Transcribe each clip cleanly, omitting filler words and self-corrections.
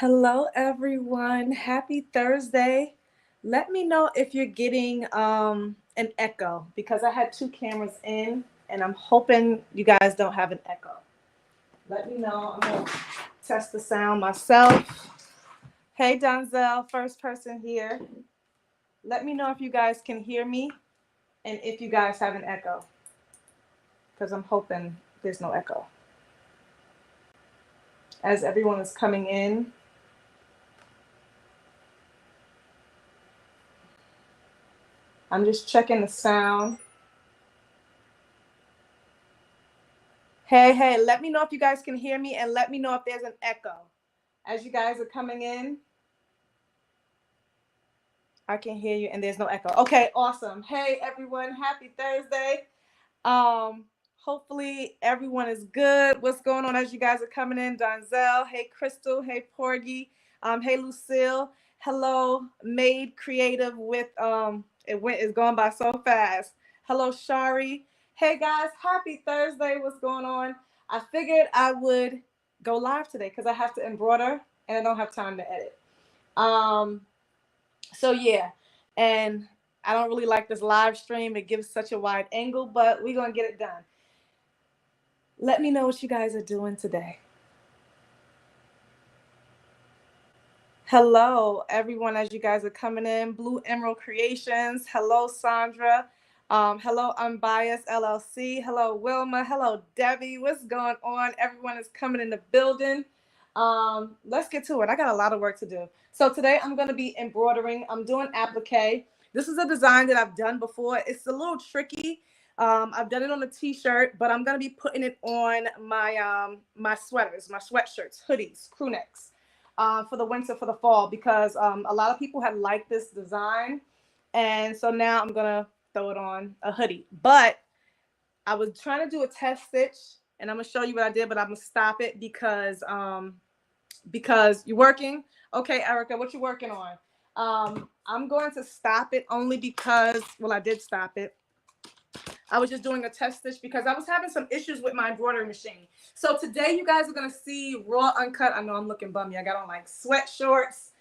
Hello, everyone. Happy Thursday. Let me know if you're getting an echo because I had two cameras in and I'm hoping you guys don't have an echo. Let me know. I'm going to test the sound myself. Hey, Donzel, first person here. Let me know if you guys can hear me and if you guys have an echo because I'm hoping there's no echo. As everyone is coming in, I'm just checking the sound. Hey, let me know if you guys can hear me and let me know if there's an echo. As you guys are coming in, I can hear you and there's no echo. Okay, awesome. Hey everyone, happy Thursday. Um, Hopefully everyone is good. What's going on as you guys are coming in? Donzel, hey Crystal, hey Porgy, hey Lucille, hello, Made Creative with it's going by so fast. Hello, Shari. Hey guys, happy Thursday. What's going on? I figured I would go live today because I have to embroider and I don't have time to edit. So yeah, and I don't really like this live stream. It gives such a wide angle, but we're gonna get it done. Let me know what you guys are doing today. Hello, everyone, as you guys are coming in. Blue Emerald Creations. Hello, Sandra. Hello, Unbiased LLC. Hello, Wilma. Hello, Debbie. What's going on? Everyone is coming in the building. Let's get to it. I got a lot of work to do. So today I'm going to be embroidering. I'm doing applique. This is a design that I've done before. It's a little tricky. I've done it on a t-shirt, but I'm going to be putting it on my sweaters, my sweatshirts, hoodies, crew necks. For the winter, for the fall, because a lot of people had liked this design. And so now I'm going to throw it on a hoodie. But I was trying to do a test stitch, and I'm going to show you what I did, but I'm going to stop it because you're working. Okay, Erica, what you working on? I'm going to stop it only because, well, I did stop it. I was just doing a test stitch because I was having some issues with my embroidery machine. So today you guys are going to see raw uncut. I know I'm looking bummy. I got on like sweat shorts.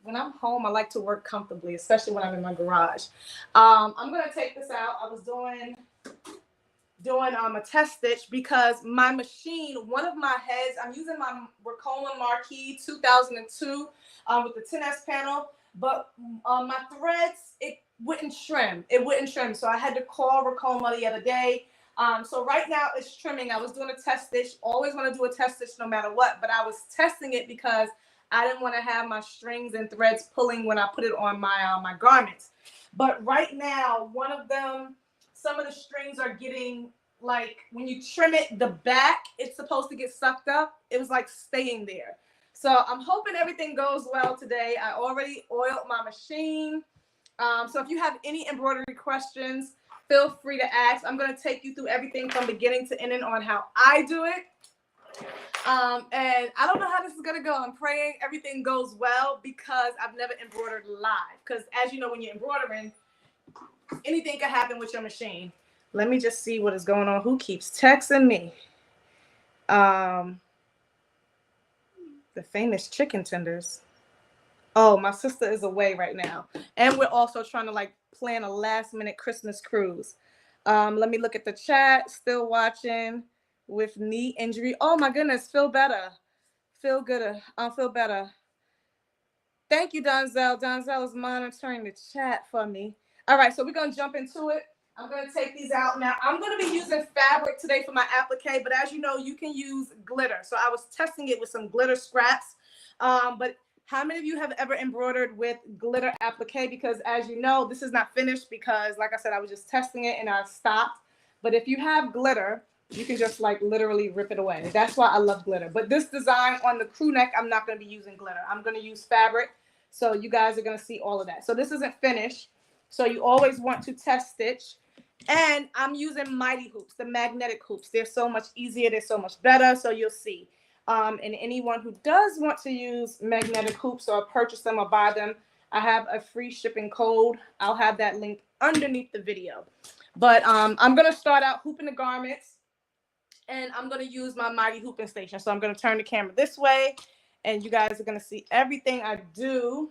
When I'm home, I like to work comfortably, especially when I'm in my garage. I'm going to take this out. I was doing a test stitch because my machine, one of my heads, I'm using my Ricoma Marquee 2002 with the 10S panel, but my threads, it wouldn't trim. So I had to call Ricoma the other day. So right now it's trimming. I was doing a test stitch. Always want to do a test stitch no matter what, but I was testing it because I didn't want to have my strings and threads pulling when I put it on my garments. But right now, one of them, some of the strings are getting, like, when you trim it, the back, it's supposed to get sucked up. It was like staying there. So I'm hoping everything goes well today. I already oiled my machine. So if you have any embroidery questions, feel free to ask. I'm going to take you through everything from beginning to ending on how I do it. And I don't know how this is going to go. I'm praying everything goes well because I've never embroidered live. Because as you know, when you're embroidering, anything can happen with your machine. Let me just see what is going on. Who keeps texting me? The famous chicken tenders. Oh, my sister is away right now. And we're also trying to like plan a last minute Christmas cruise. Let me look at the chat. Still watching with knee injury. Oh my goodness, feel better. Feel good. Feel better. Thank you, Donzel. Donzel is monitoring the chat for me. All right, so we're going to jump into it. I'm going to take these out. Now, I'm going to be using fabric today for my applique, but as you know, you can use glitter. So I was testing it with some glitter scraps. But how many of you have ever embroidered with glitter applique? Because as you know, this is not finished because, like I said, I was just testing it and I stopped. But if you have glitter, you can just like literally rip it away. That's why I love glitter. But this design on the crew neck, I'm not going to be using glitter. I'm going to use fabric. So you guys are going to see all of that. So this isn't finished. So you always want to test stitch. And I'm using mighty hoops, the magnetic hoops. They're so much easier. They're so much better. So you'll see. And anyone who does want to use magnetic hoops or purchase them or buy them, I have a free shipping code. I'll have that link underneath the video. But I'm going to start out hooping the garments. And I'm going to use my mighty hooping station. So I'm going to turn the camera this way. and you guys are going to see everything I do.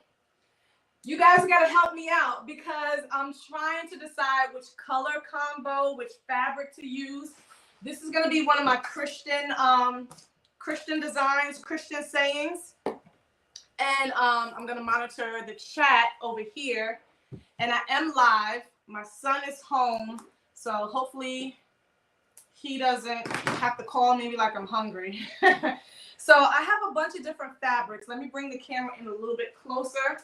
You guys got to help me out because I'm trying to decide which color combo, which fabric to use. This is going to be one of my Christian designs, Christian sayings. And I'm going to monitor the chat over here. And I am live. My son is home. So hopefully he doesn't have to call me like I'm hungry. So I have a bunch of different fabrics. Let me bring the camera in a little bit closer.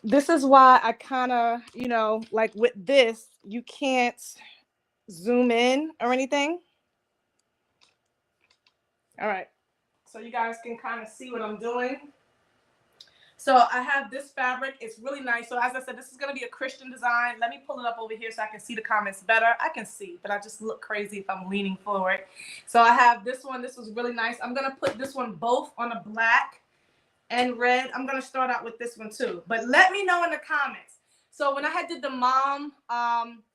This is why I kind of, you know, like with this, you can't zoom in or anything. All right. So you guys can kind of see what I'm doing. So I have this fabric. It's really nice. So as I said, this is going to be a Christian design. Let me pull it up over here so I can see the comments better. I can see, but I just look crazy if I'm leaning forward. So I have this one. This was really nice. I'm going to put this one both on a black and red. I'm going to start out with this one too. But let me know in the comments. So when I did the mom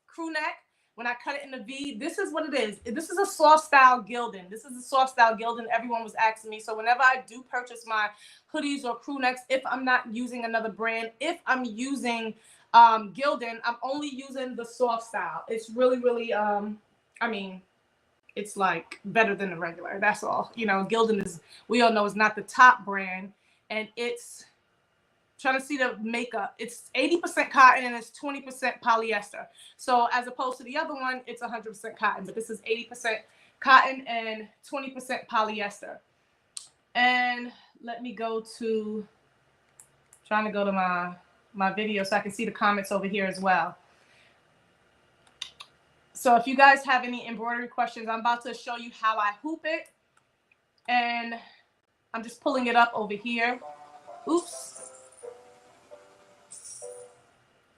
crew neck, when I cut it in the V, this is what it is. This is a soft style gilding. This is a soft style gilding. Everyone was asking me. So whenever I do purchase my hoodies or crew necks, if I'm not using another brand, if I'm using gilding, I'm only using the soft style. It's really, really, I mean, it's like better than the regular. That's all. You know, gilding is, we all know, is not the top brand. And it's, trying to see the makeup, it's 80% cotton and it's 20% polyester. So as opposed to the other one, it's 100% cotton, but this is 80% cotton and 20% polyester. And let me go to, trying to go to my video so I can see the comments over here as well. So if you guys have any embroidery questions, I'm about to show you how I hoop it. And I'm just pulling it up over here. Oops.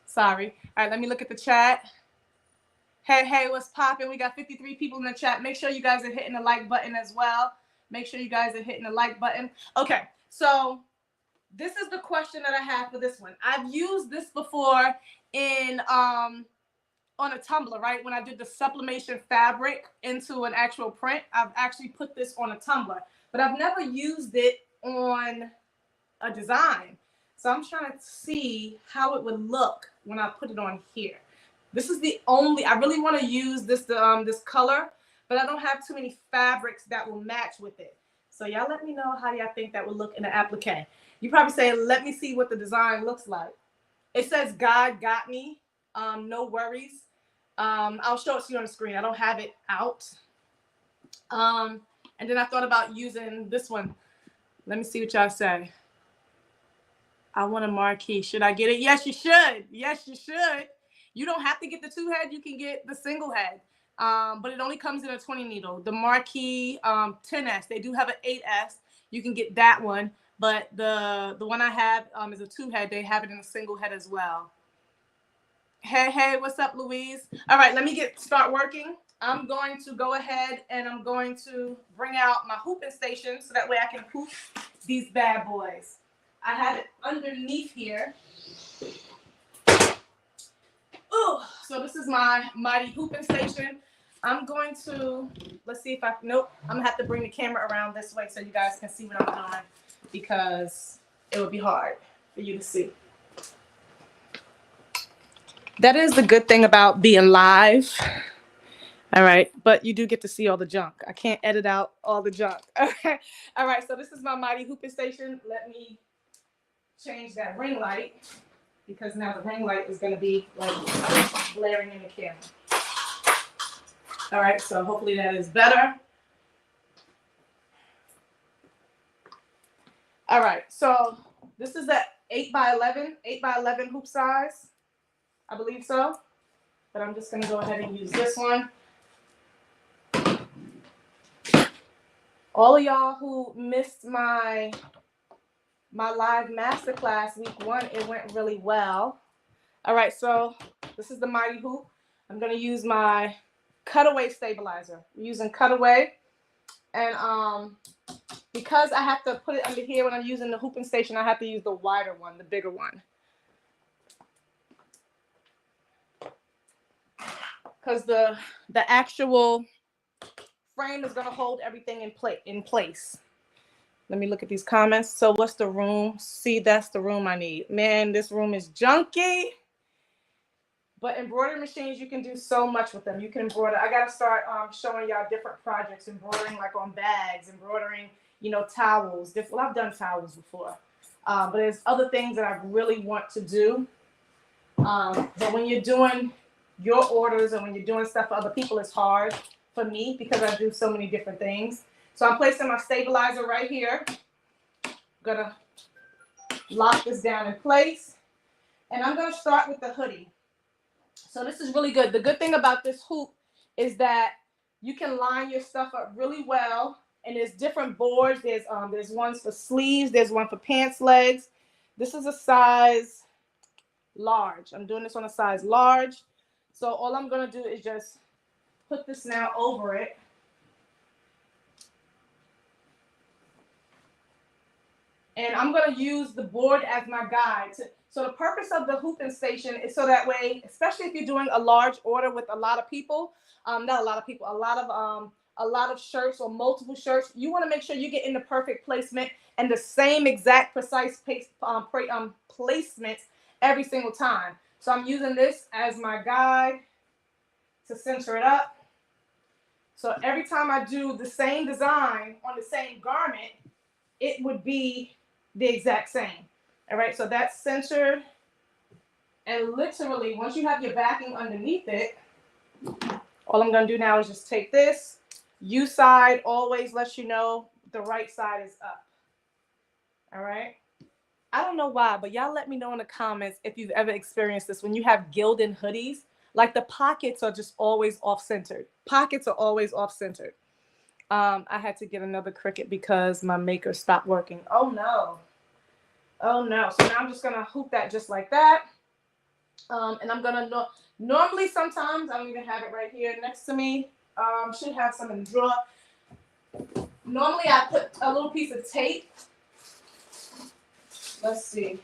Sorry. All right, let me look at the chat. Hey, what's popping? We got 53 people in the chat. Make sure you guys are hitting the like button as well. Make sure you guys are hitting the like button. Okay, so this is the question that I have for this one. I've used this before in on a tumbler, right? When I did the sublimation fabric into an actual print, I've actually put this on a tumbler, but I've never used it on a design. So I'm trying to see how it would look when I put it on here. This is the only, I really want to use this this color, but I don't have too many fabrics that will match with it. So y'all let me know how y'all think that would look in the applique. You probably say, let me see what the design looks like. It says, God got me. No worries. I'll show it to you on the screen. I don't have it out. And then I thought about using this one. Let me see what y'all say. I want a Marquee. Should I get it? Yes, you should. Yes, you should. You don't have to get the 2-head. You can get the single head. But it only comes in a 20 needle. The Marquee 10S. They do have an 8S. You can get that one. But the one I have is a 2-head. They have it in a single head as well. Hey, what's up, Louise? All right, let me start working. I'm going to go ahead and I'm going to bring out my hooping station so that way I can hoop these bad boys. I have it underneath here. Oh, so this is my mighty hooping station. I'm going to, let's see if I, nope, I'm gonna have to bring the camera around this way so you guys can see what I'm doing because it would be hard for you to see. That is the good thing about being live. All right, but you do get to see all the junk. I can't edit out all the junk. Okay. All right, so this is my mighty hooping station. Let me change that ring light because now the ring light is going to be like blaring in the camera. All right, so hopefully that is better. All right, so this is the 8x11 hoop size. I believe so, but I'm just going to go ahead and use this one. All of y'all who missed my live masterclass week 1, it went really well. All right, so this is the mighty hoop. I'm going to use my cutaway stabilizer. I'm using cutaway, and because I have to put it under here when I'm using the hooping station, I have to use the wider one, the bigger one. Because the actual frame is going to hold everything in place. Let me look at these comments. So what's the room? See, that's the room I need. Man, this room is junky. But embroidery machines, you can do so much with them. You can embroider. I got to start showing y'all different projects, embroidering like on bags, embroidering, you know, towels. Well, I've done towels before. But there's other things that I really want to do. But when you're doing your orders and when you're doing stuff for other people, it's hard for me because I do so many different things. So I'm placing my stabilizer right here. I'm gonna lock this down in place. And I'm gonna start with the hoodie. So this is really good. The good thing about this hoop is that you can line your stuff up really well. And there's different boards. There's ones for sleeves. There's one for pants legs. This is a size large. I'm doing this on a size large. So all I'm going to do is just put this now over it. And I'm going to use the board as my guide. So the purpose of the hooping station is so that way, especially if you're doing a large order with a lot of people, not a lot of people, a lot of shirts or multiple shirts, you want to make sure you get in the perfect placement and the same exact precise placement every single time. So I'm using this as my guide to center it up. So every time I do the same design on the same garment, it would be the exact same. All right, so that's centered. And literally, once you have your backing underneath it, all I'm going to do now is just take this. U side always lets you know the right side is up. All right. I don't know why, but y'all let me know in the comments if you've ever experienced this when you have gilded hoodies. Like the pockets are just always off-centered. Pockets are always off-centered. I had to get another Cricut because my maker stopped working. Oh no. Oh no. So now I'm just gonna hoop that just like that. And I'm gonna normally sometimes I don't even have it right here next to me. Should have some in the drawer. Normally I put a little piece of tape. Let's see.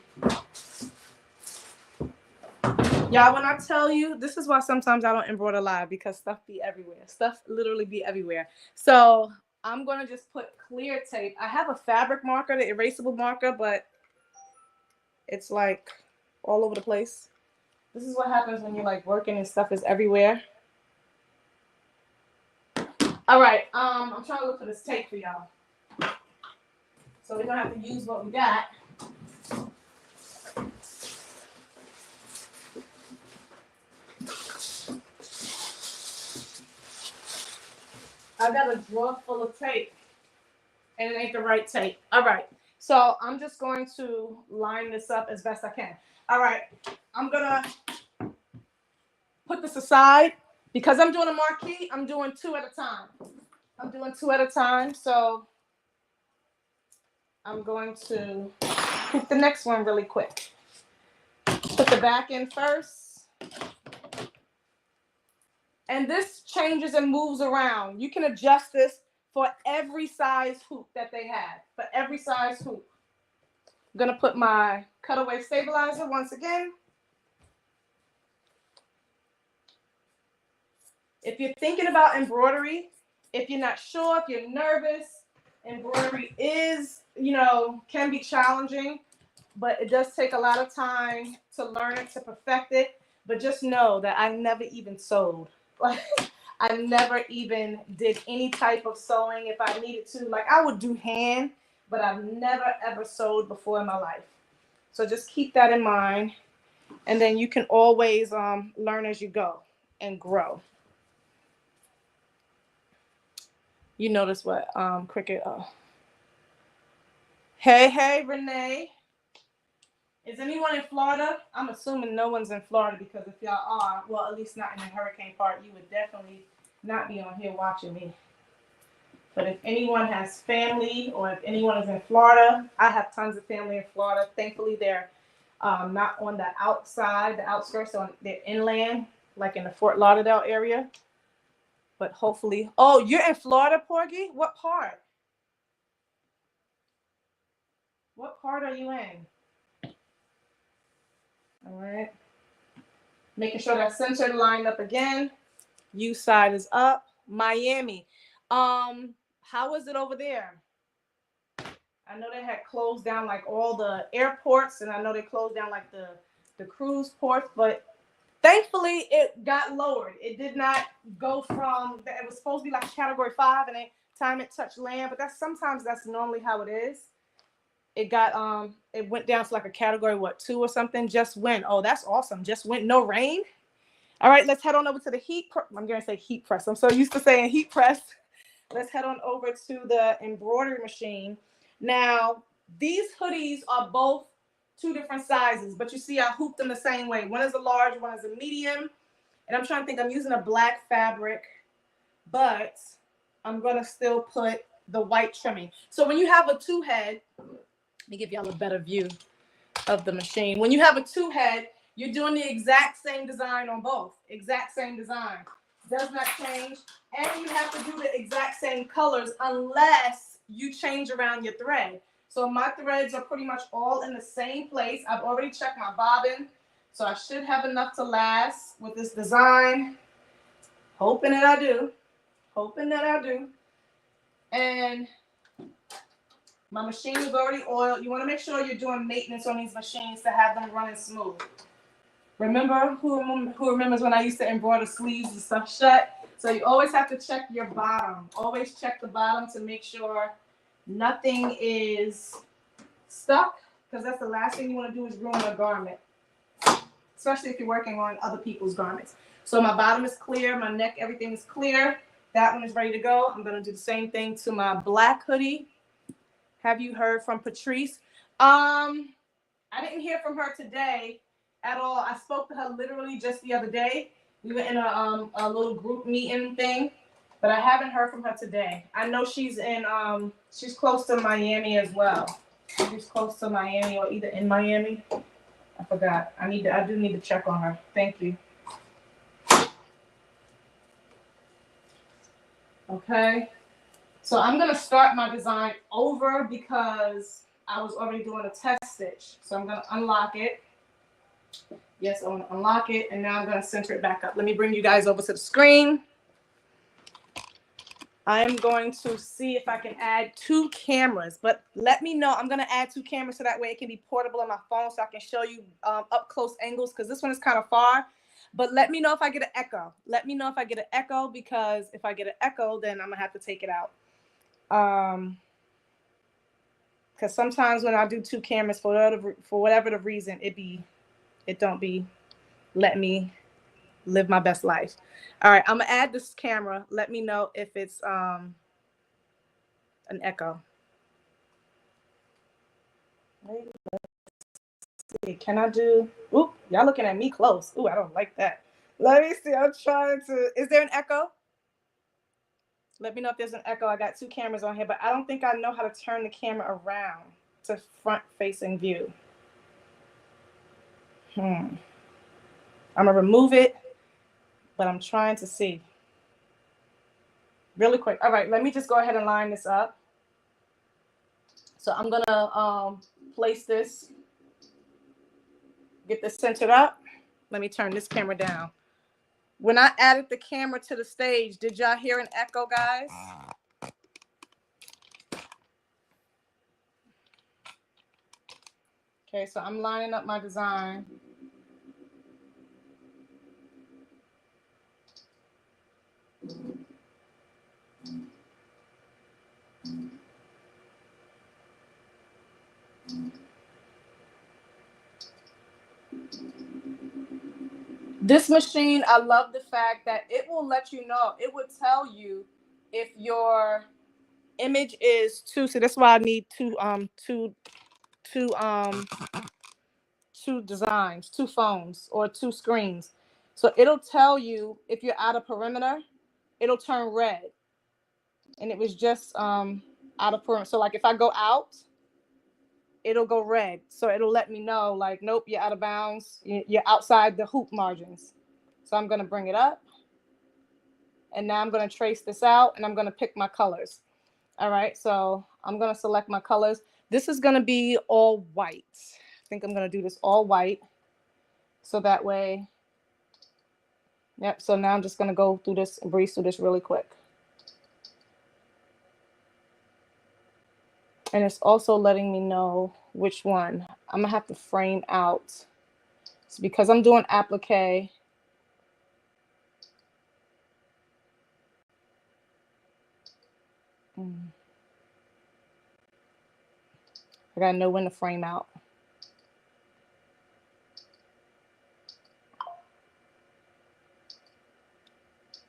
Y'all, when I tell you, this is why sometimes I don't embroider live because stuff be everywhere. Stuff literally be everywhere. So I'm going to just put clear tape. I have a fabric marker, the erasable marker, but it's like all over the place. This is what happens when you're like working and stuff is everywhere. All right. I'm trying to look for this tape for y'all. So we're going to have to use what we got. I got a drawer full of tape, and it ain't the right tape. All right, so I'm just going to line this up as best I can. All right, I'm gonna put this aside because I'm doing a marquee. I'm doing two at a time. So I'm going to put the next one really quick. Put the back in first. And this changes and moves around. You can adjust this for every size hoop that they have. For every size hoop. I'm going to put my cutaway stabilizer once again. If you're thinking about embroidery, if you're not sure, if you're nervous, embroidery is, can be challenging, but it does take a lot of time to learn it, to perfect it. But just know that I never even sewed. Like, I never even did any type of sewing if I needed to. Like, I would do hand, but I've never, ever sewed before in my life. So just keep that in mind. And then you can always learn as you go and grow. You notice what Cricut. Oh. Hey, Renee. Is anyone in Florida? I'm assuming no one's in Florida because if y'all are, well, at least not in the hurricane part, you would definitely not be on here watching me. But if anyone has family or if anyone is in Florida, I have tons of family in Florida. Thankfully, they're not on the outside, the outskirts, on they're inland, like in the Fort Lauderdale area. But hopefully, oh, you're in Florida, Porgy? What part? What part are you in? All right. Making sure that centered lined up again. U side is up. Miami. How is it over there? I know they had closed down like all the airports, and I know they closed down like the cruise ports, but thankfully it got lowered. It did not go from, it was supposed to be like a category 5, and then time it touched land, but that's normally how it is. It went down to like a category 2 or something. Just went. Oh, that's awesome. Just went. No rain. All right, let's head on over to the I'm gonna say heat press. I'm so used to saying heat press. Let's head on over to the embroidery machine. Now, these hoodies are both 2 different sizes, but you see I hooped them the same way. One is a large, one is a medium. And I'm trying to think, I'm using a black fabric, but I'm gonna still put the white trimming. So when you have a 2-head, let me give y'all a better view of the machine. When you have a 2-head, you're doing the exact same design on both. Exact same design. Does not change. And you have to do the exact same colors unless you change around your thread. So my threads are pretty much all in the same place. I've already checked my bobbin, so I should have enough to last with this design. Hoping that I do. Hoping that I do. And my machine is already oiled. You want to make sure you're doing maintenance on these machines to have them running smooth. Remember, who remembers when I used to embroider sleeves and stuff shut? So you always have to check your bottom. Always check the bottom to make sure nothing is stuck, because that's the last thing you want to do is ruin a garment, especially if you're working on other people's garments. So my bottom is clear, my neck, everything is clear. That one is ready to go. I'm going to do the same thing to my black hoodie. Have you heard from Patrice? I didn't hear from her today at all. I spoke to her literally just the other day. We were in a little group meeting thing, but I haven't heard from her today. I know she's she's close to Miami as well. She's close to Miami, or either in Miami. I forgot. I do need to check on her. Thank you. Okay. So I'm gonna start my design over because I was already doing a test stitch. So I'm gonna unlock it. Yes, I want to unlock it, and now I'm going to center it back up. Let me bring you guys over to the screen. I'm going to see if I can add 2 cameras, but let me know. I'm going to add 2 cameras so that way it can be portable on my phone, so I can show you up close angles, because this one is kind of far. But let me know if I get an echo. Let me know if I get an echo, because if I get an echo, then I'm going to have to take it out. Because sometimes when I do 2 cameras, for whatever the reason, it don't be let me live my best life. All right, I'm gonna add this camera. Let me know if it's an echo. Wait, let's see. Can I do? Oop, y'all looking at me close. Ooh, I don't like that. Let me see. I'm trying to. Is there an echo? Let me know if there's an echo. I got 2 cameras on here, but I don't think I know how to turn the camera around to front-facing view. I'm gonna remove it, but I'm trying to see. Really quick. All right, let me just go ahead and line this up. So I'm gonna place this, get this centered up. Let me turn this camera down. When I added the camera to the stage, did y'all hear an echo, guys? Okay, so I'm lining up my design. This machine, I love the fact that it will let you know. It would tell you if your image is too. So that's why I need two designs, 2 phones, or 2 screens. So it'll tell you if you're out of perimeter. It'll turn red, and it was just out of perimeter. So like if I go out, it'll go red. So it'll let me know, like, nope, you're out of bounds. You're outside the hoop margins. So I'm going to bring it up. And now I'm going to trace this out, and I'm going to pick my colors. All right, so I'm going to select my colors. This is going to be all white. I think I'm going to do this all white. So that way, yep, so now I'm just going to go through this, breeze through this really quick. And it's also letting me know which one. I'm gonna have to frame out. It's because I'm doing applique. I gotta know when to frame out.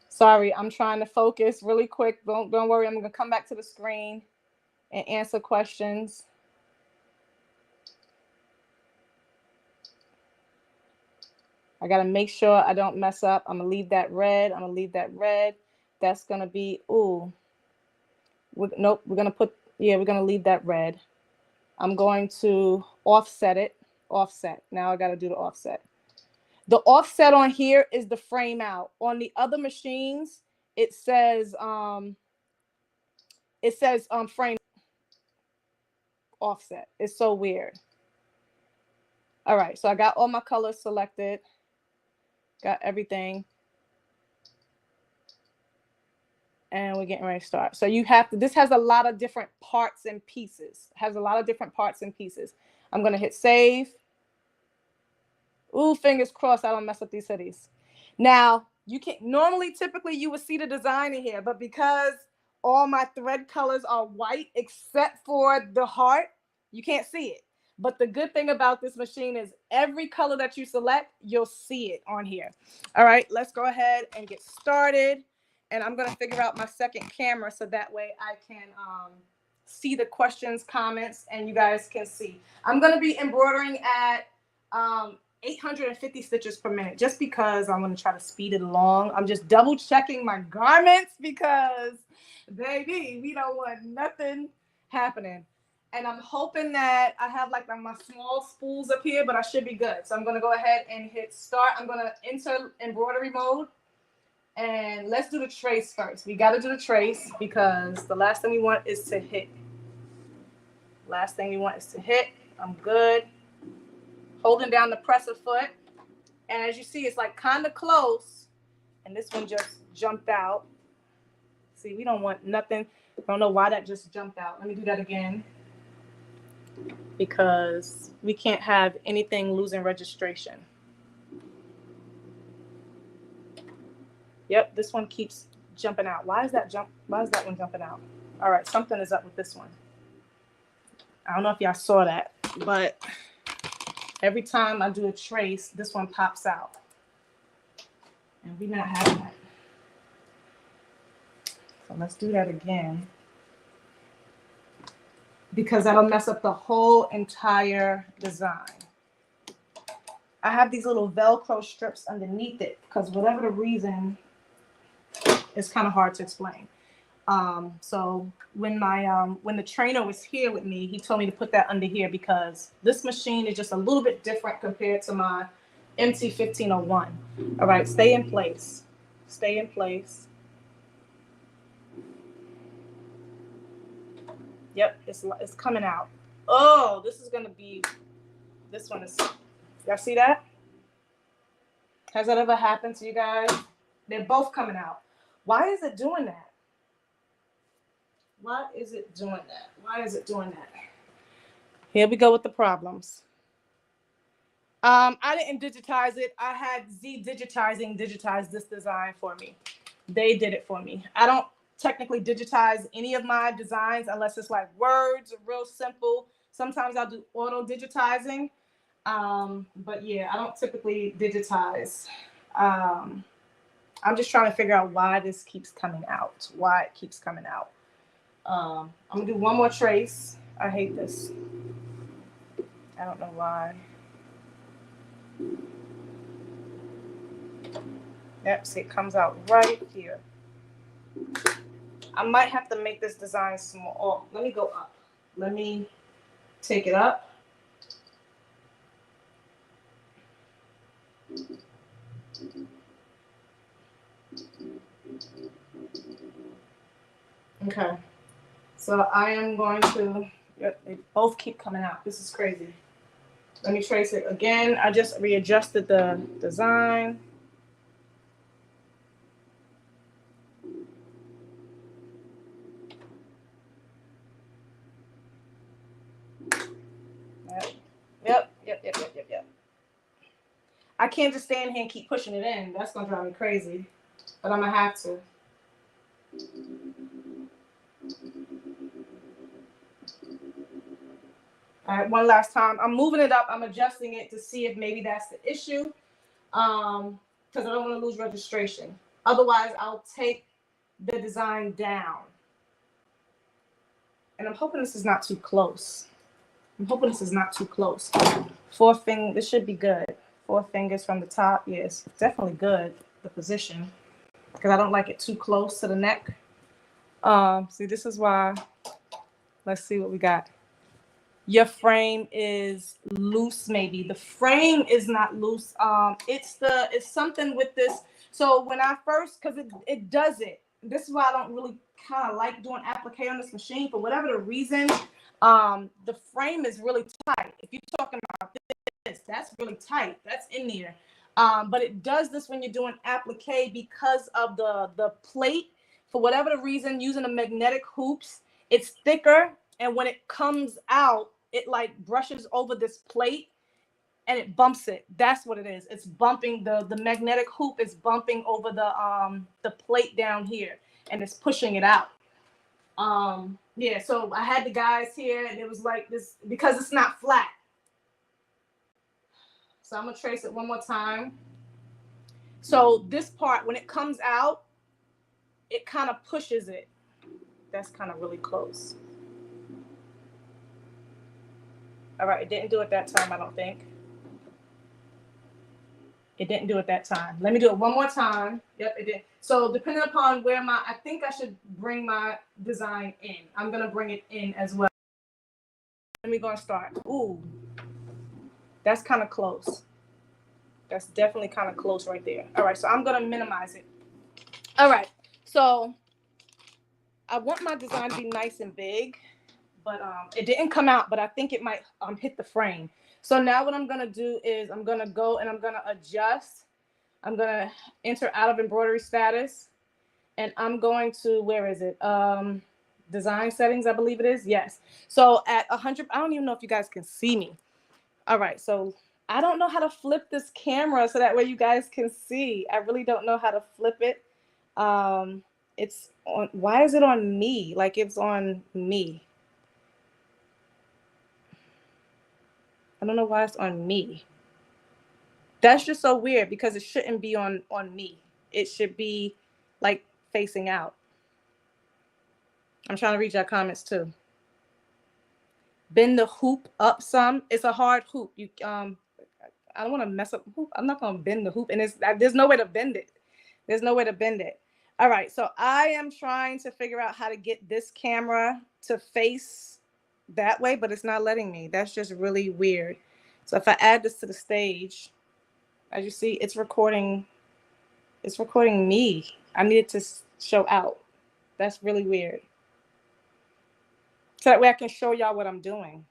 Sorry, I'm trying to focus really quick. Don't worry, I'm gonna come back to the screen and answer questions. I gotta make sure I don't mess up. I'm gonna leave that red. I'm gonna leave that red. That's gonna be, ooh. Nope, we're gonna put, yeah, we're gonna leave that red. I'm going to offset it. Offset. Now I gotta do the offset. The offset on here is the frame out. On the other machines, it says frame offset. It's so weird. All right, so I got all my colors selected. Got everything. And we're getting ready to start. So you have to, this has a lot of different parts and pieces. It has a lot of different parts and pieces. I'm gonna hit save. Ooh, fingers crossed I don't mess up these hoodies. Now, you can't, normally, typically you would see the design in here, but because all my thread colors are white except for the heart, you can't see it. But the good thing about this machine is every color that you select, you'll see it on here. All right, let's go ahead and get started. And I'm going to figure out my second camera so that way I can see the questions, comments, and you guys can see. I'm going to be embroidering at 850 stitches per minute just because I'm going to try to speed it along. I'm just double checking my garments because, baby, we don't want nothing happening. And I'm hoping that I have like my small spools up here, but I should be good. So I'm going to go ahead and hit start. I'm going to enter embroidery mode. And let's do the trace first. We got to do the trace because the last thing we want is to hit. Last thing we want is to hit. I'm good. Holding down the presser foot. And as you see, it's like kind of close. And this one just jumped out. See, we don't want nothing. I don't know why that just jumped out. Let me do that again. Because we can't have anything losing registration. Yep, this one keeps jumping out. Why is that one jumping out? All right, something is up with this one. I don't know if y'all saw that, but every time I do a trace, this one pops out. And we're not having that. So let's do that again. Because that'll mess up the whole entire design. I have these little Velcro strips underneath it because whatever the reason, it's kind of hard to explain. So when the trainer was here with me, he told me to put that under here because this machine is just a little bit different compared to my MT1501. All right, stay in place. Stay in place. Yep, it's coming out. Oh, this is gonna be, this one is, y'all see that? Has that ever happened to you guys? They're both coming out. Why is it doing that? Why is it doing that? Why is it doing that? Here we go with the problems. I didn't digitize it. I had Z digitize this design for me. They did it for me. I don't technically digitize any of my designs unless it's like words or real simple. Sometimes I'll do auto digitizing. But yeah, I don't typically digitize. I'm just trying to figure out why this keeps coming out. Why it keeps coming out. I'm gonna do one more trace. I hate this. I don't know why. Yep, see, it comes out right here. I might have to make this design small. Oh, let me go up. Let me take it up. Okay. So I am going to, yep, they both keep coming out. This is crazy. Let me trace it again. I just readjusted the design. Yep. I can't just stand here and keep pushing it in. That's gonna drive me crazy. But I'm gonna have to. All right, one last time. I'm moving it up. I'm adjusting it to see if maybe that's the issue. Because I don't want to lose registration. Otherwise, I'll take the design down. And I'm hoping this is not too close. Four fingers, this should be good. 4 fingers from the top. Yes, definitely good, the position. Because I don't like it too close to the neck. See, this is why. Let's see what we got. Your frame is loose, maybe. The frame is not loose. It's something with this. So when I first, because it does it. This is why I don't really kind of like doing applique on this machine. For whatever the reason, the frame is really tight. If you're talking about this, that's really tight. That's in there. But it does this when you're doing applique because of the plate. For whatever the reason, using the magnetic hoops, it's thicker. And when it comes out, it like brushes over this plate and it bumps it. That's what it is. It's bumping the magnetic hoop is bumping over the plate down here and it's pushing it out. Yeah, so I had the guys here and it was like this because it's not flat. So I'm gonna trace it one more time. So this part, when it comes out, it kind of pushes it. That's kind of really close. All right, it didn't do it that time, I don't think. It didn't do it that time. Let me do it one more time. Yep, it did. So depending upon where I think I should bring my design in. I'm gonna bring it in as well. Let me go and start. Ooh, that's kind of close. That's definitely kind of close right there. All right, so I'm gonna minimize it. All right, so I want my design to be nice and big. But it didn't come out, but I think it might hit the frame. So now what I'm going to do is I'm going to go and I'm going to adjust. I'm going to enter out of embroidery status. And I'm going to, where is it? Design settings, I believe it is. Yes. So at 100, I don't even know if you guys can see me. All right. So I don't know how to flip this camera so that way you guys can see. I really don't know how to flip it. It's on, why is it on me? Like it's on me. I don't know why it's on me. That's just so weird because it shouldn't be on me. It should be like facing out. I'm trying to read your comments too. Bend the hoop up some. It's a hard hoop. You I don't want to mess up the hoop. I'm not gonna bend the hoop, and there's no way to bend it. There's no way to bend it. All right, so I am trying to figure out how to get this camera to face that way, but it's not letting me. That's just really weird. So if I add this to the stage, as you see, it's recording me. I need it to show out. That's really weird. So that way I can show y'all what I'm doing.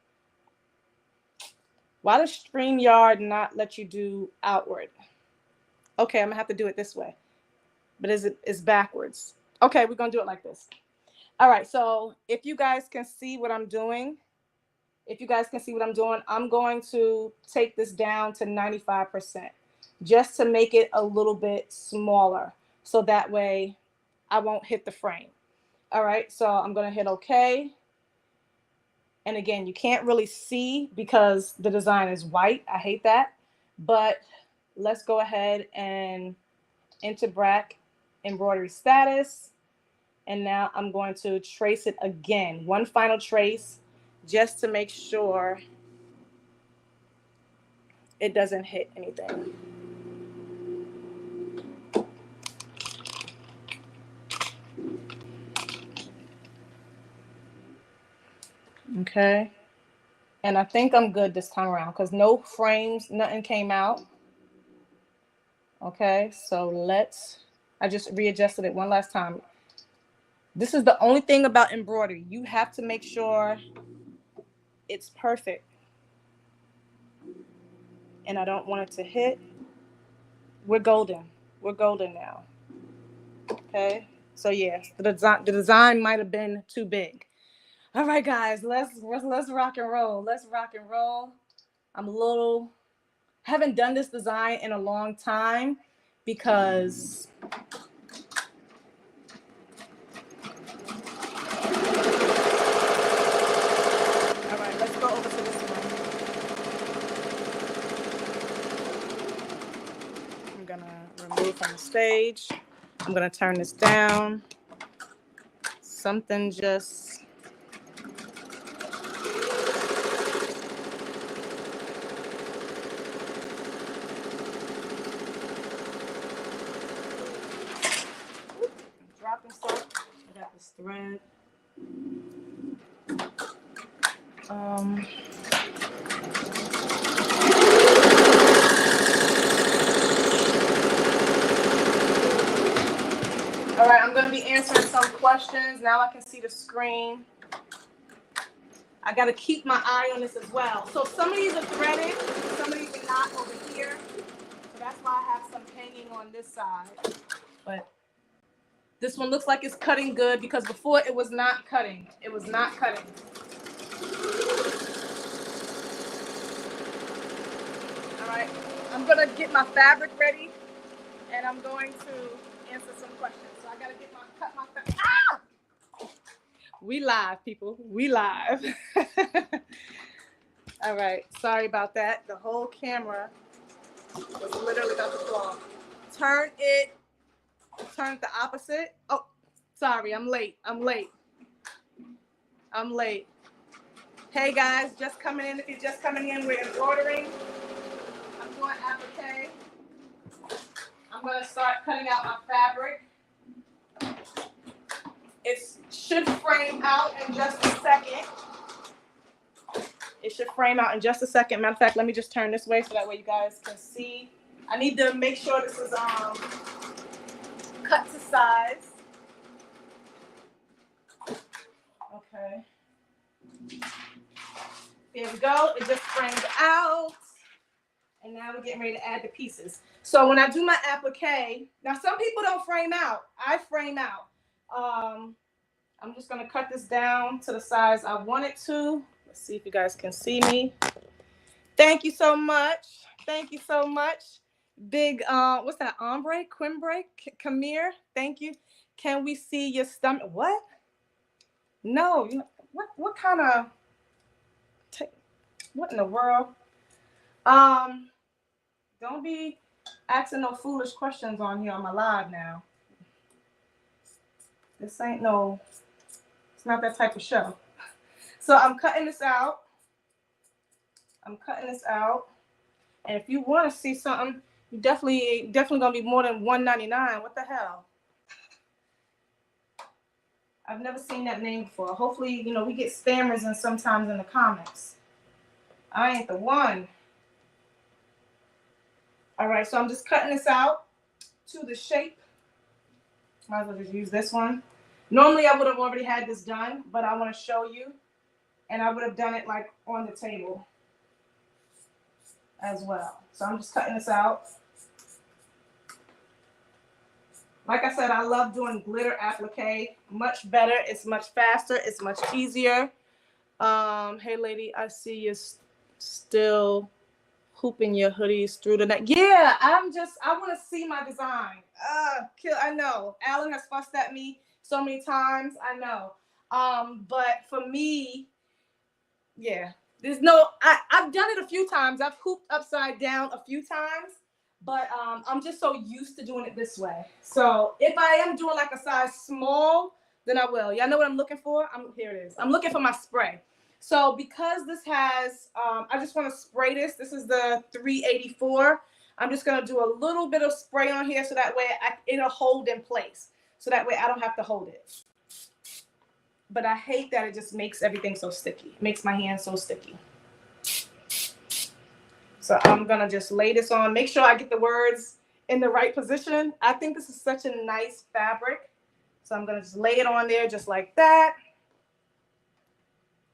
Why does StreamYard not let you do outward? Okay, I'm gonna have to do it this way. But it's backwards. Okay, we're gonna do it like this. All right, so if you guys can see what I'm doing, I'm going to take this down to 95% just to make it a little bit smaller. So that way I won't hit the frame. All right, so I'm gonna hit okay. And again, you can't really see because the design is white. I hate that. But let's go ahead and enter embroidery status. And now I'm going to trace it again. One final trace just to make sure it doesn't hit anything. Okay. And I think I'm good this time around because no frames, nothing came out. Okay, so I just readjusted it one last time. This is the only thing about embroidery. You have to make sure it's perfect. And I don't want it to hit. We're golden. We're golden now. Okay, so yeah, the design might have been too big. All right, guys, let's rock and roll. Let's rock and roll. Haven't done this design in a long time because all right, let's go over to this one. I'm gonna remove from the stage. I'm gonna turn this down. Something just dropping stuff. I got this thread. All right, I'm going to be answering some questions. Now I can see the screen. I got to keep my eye on this as well. So some of these are threaded, some of these are not over here. So that's why I have some hanging on this side. But this one looks like it's cutting good because before it was not cutting. It was not cutting. All right, I'm going to get my fabric ready and I'm going to answer some questions. So I got to cut my fabric. Ah! We live, people. We live. All right. Sorry about that. The whole camera was literally about to fall. Turn it the opposite. Oh, sorry. I'm late. Hey, guys. Just coming in. If you're just coming in, we're embroidering. I'm doing applique. I'm going to start cutting out my fabric. It should frame out in just a second. It should frame out in just a second. Matter of fact, let me just turn this way so that way you guys can see. I need to make sure this is cut to size. Okay. There we go. It just framed out. And now we're getting ready to add the pieces. So when I do my applique, now some people don't frame out. I frame out. I'm just going to cut this down to the size I want it to. Let's see if you guys can see me. Thank you so much. Thank you so much. Big, what's that? Ombre? Quimbre? Camille? Thank you. Can we see your stomach? What? No. What kind of, what in the world? Don't be asking no foolish questions on here on my live now. This ain't no, it's not that type of show. So I'm cutting this out. And if you want to see something, you definitely gonna be more than $1.99. What the hell? I've never seen that name before. Hopefully, we get spammers and sometimes in the comments. I ain't the one. All right, so I'm just cutting this out to the shape. Might as well just use this one. Normally, I would have already had this done, but I want to show you. And I would have done it like on the table as well. So I'm just cutting this out. Like I said, I love doing glitter applique. Much better. It's much faster. It's much easier. Hey, lady, I see you still hooping your hoodies through the neck. Yeah, I want to see my design. I know. Alan has fussed at me so many times. I know. But for me, yeah, I've done it a few times. I've hooped upside down a few times, but I'm just so used to doing it this way. So if I am doing like a size small, then I will. Y'all know what I'm looking for? Here it is. I'm looking for my spray. So because this has, I just want to spray this. This is the 384. I'm just going to do a little bit of spray on here so that way it'll hold in place. So that way I don't have to hold it. But I hate that it just makes everything so sticky. It makes my hands so sticky. So I'm going to just lay this on. Make sure I get the words in the right position. I think this is such a nice fabric. So I'm going to just lay it on there just like that.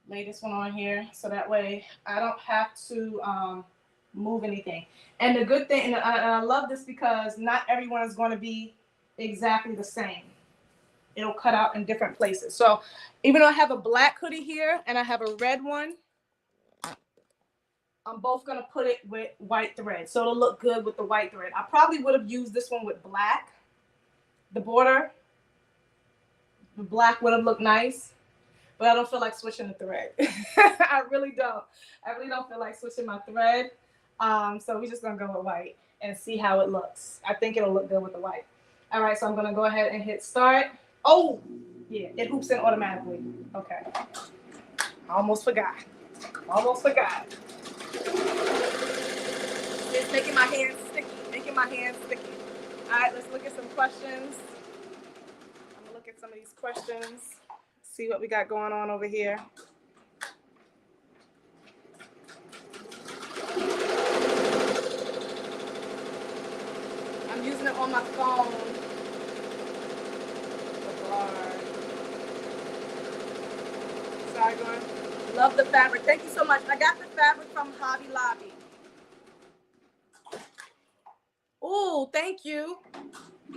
Lay this one on here so that way I don't have to move anything. And the good thing, and I love this because not everyone is going to be exactly the same. it'll cut out in different places. So even though I have a black hoodie here and I have a red one, I'm both gonna put it with white thread, so it'll look good with the white thread. I probably would have used this one with black. The border, the black would have looked nice, but I don't feel like switching the thread. I really don't. I really don't feel like switching my thread. So we're just gonna go with white and see how it looks. I think it'll look good with the white. All right, so I'm gonna go ahead and hit start. Oh, yeah, it hoops in automatically. Okay. Almost forgot. Almost forgot. It's making my hands sticky. Making my hands sticky. All right, let's look at some questions. I'm gonna look at some of these questions. See what we got going on over here. I'm using it on my phone. Sorry, going. Love the fabric. Thank you so much. I got the fabric from Hobby Lobby. Oh, thank you.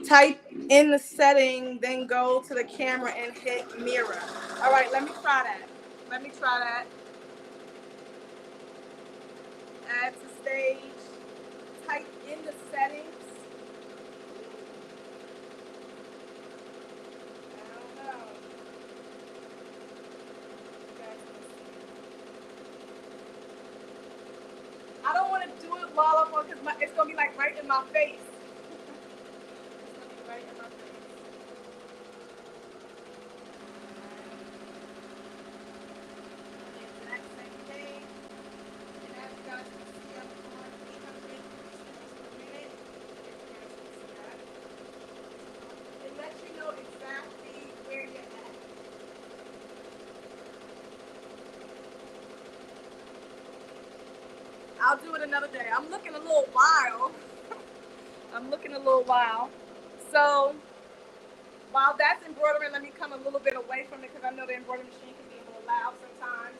Type in the setting, then go to the camera and hit mirror. All right, let me try that. Let me try that. Add to stage. Type in the settings. I don't know. I don't want to do it while I'm on because it's going to be like right in my face. It's going to be right in my face. I'll do it another day. I'm looking a little wild. I'm looking a little wild. So while that's embroidering, let me come a little bit away from it because I know the embroidery machine can be a little loud sometimes.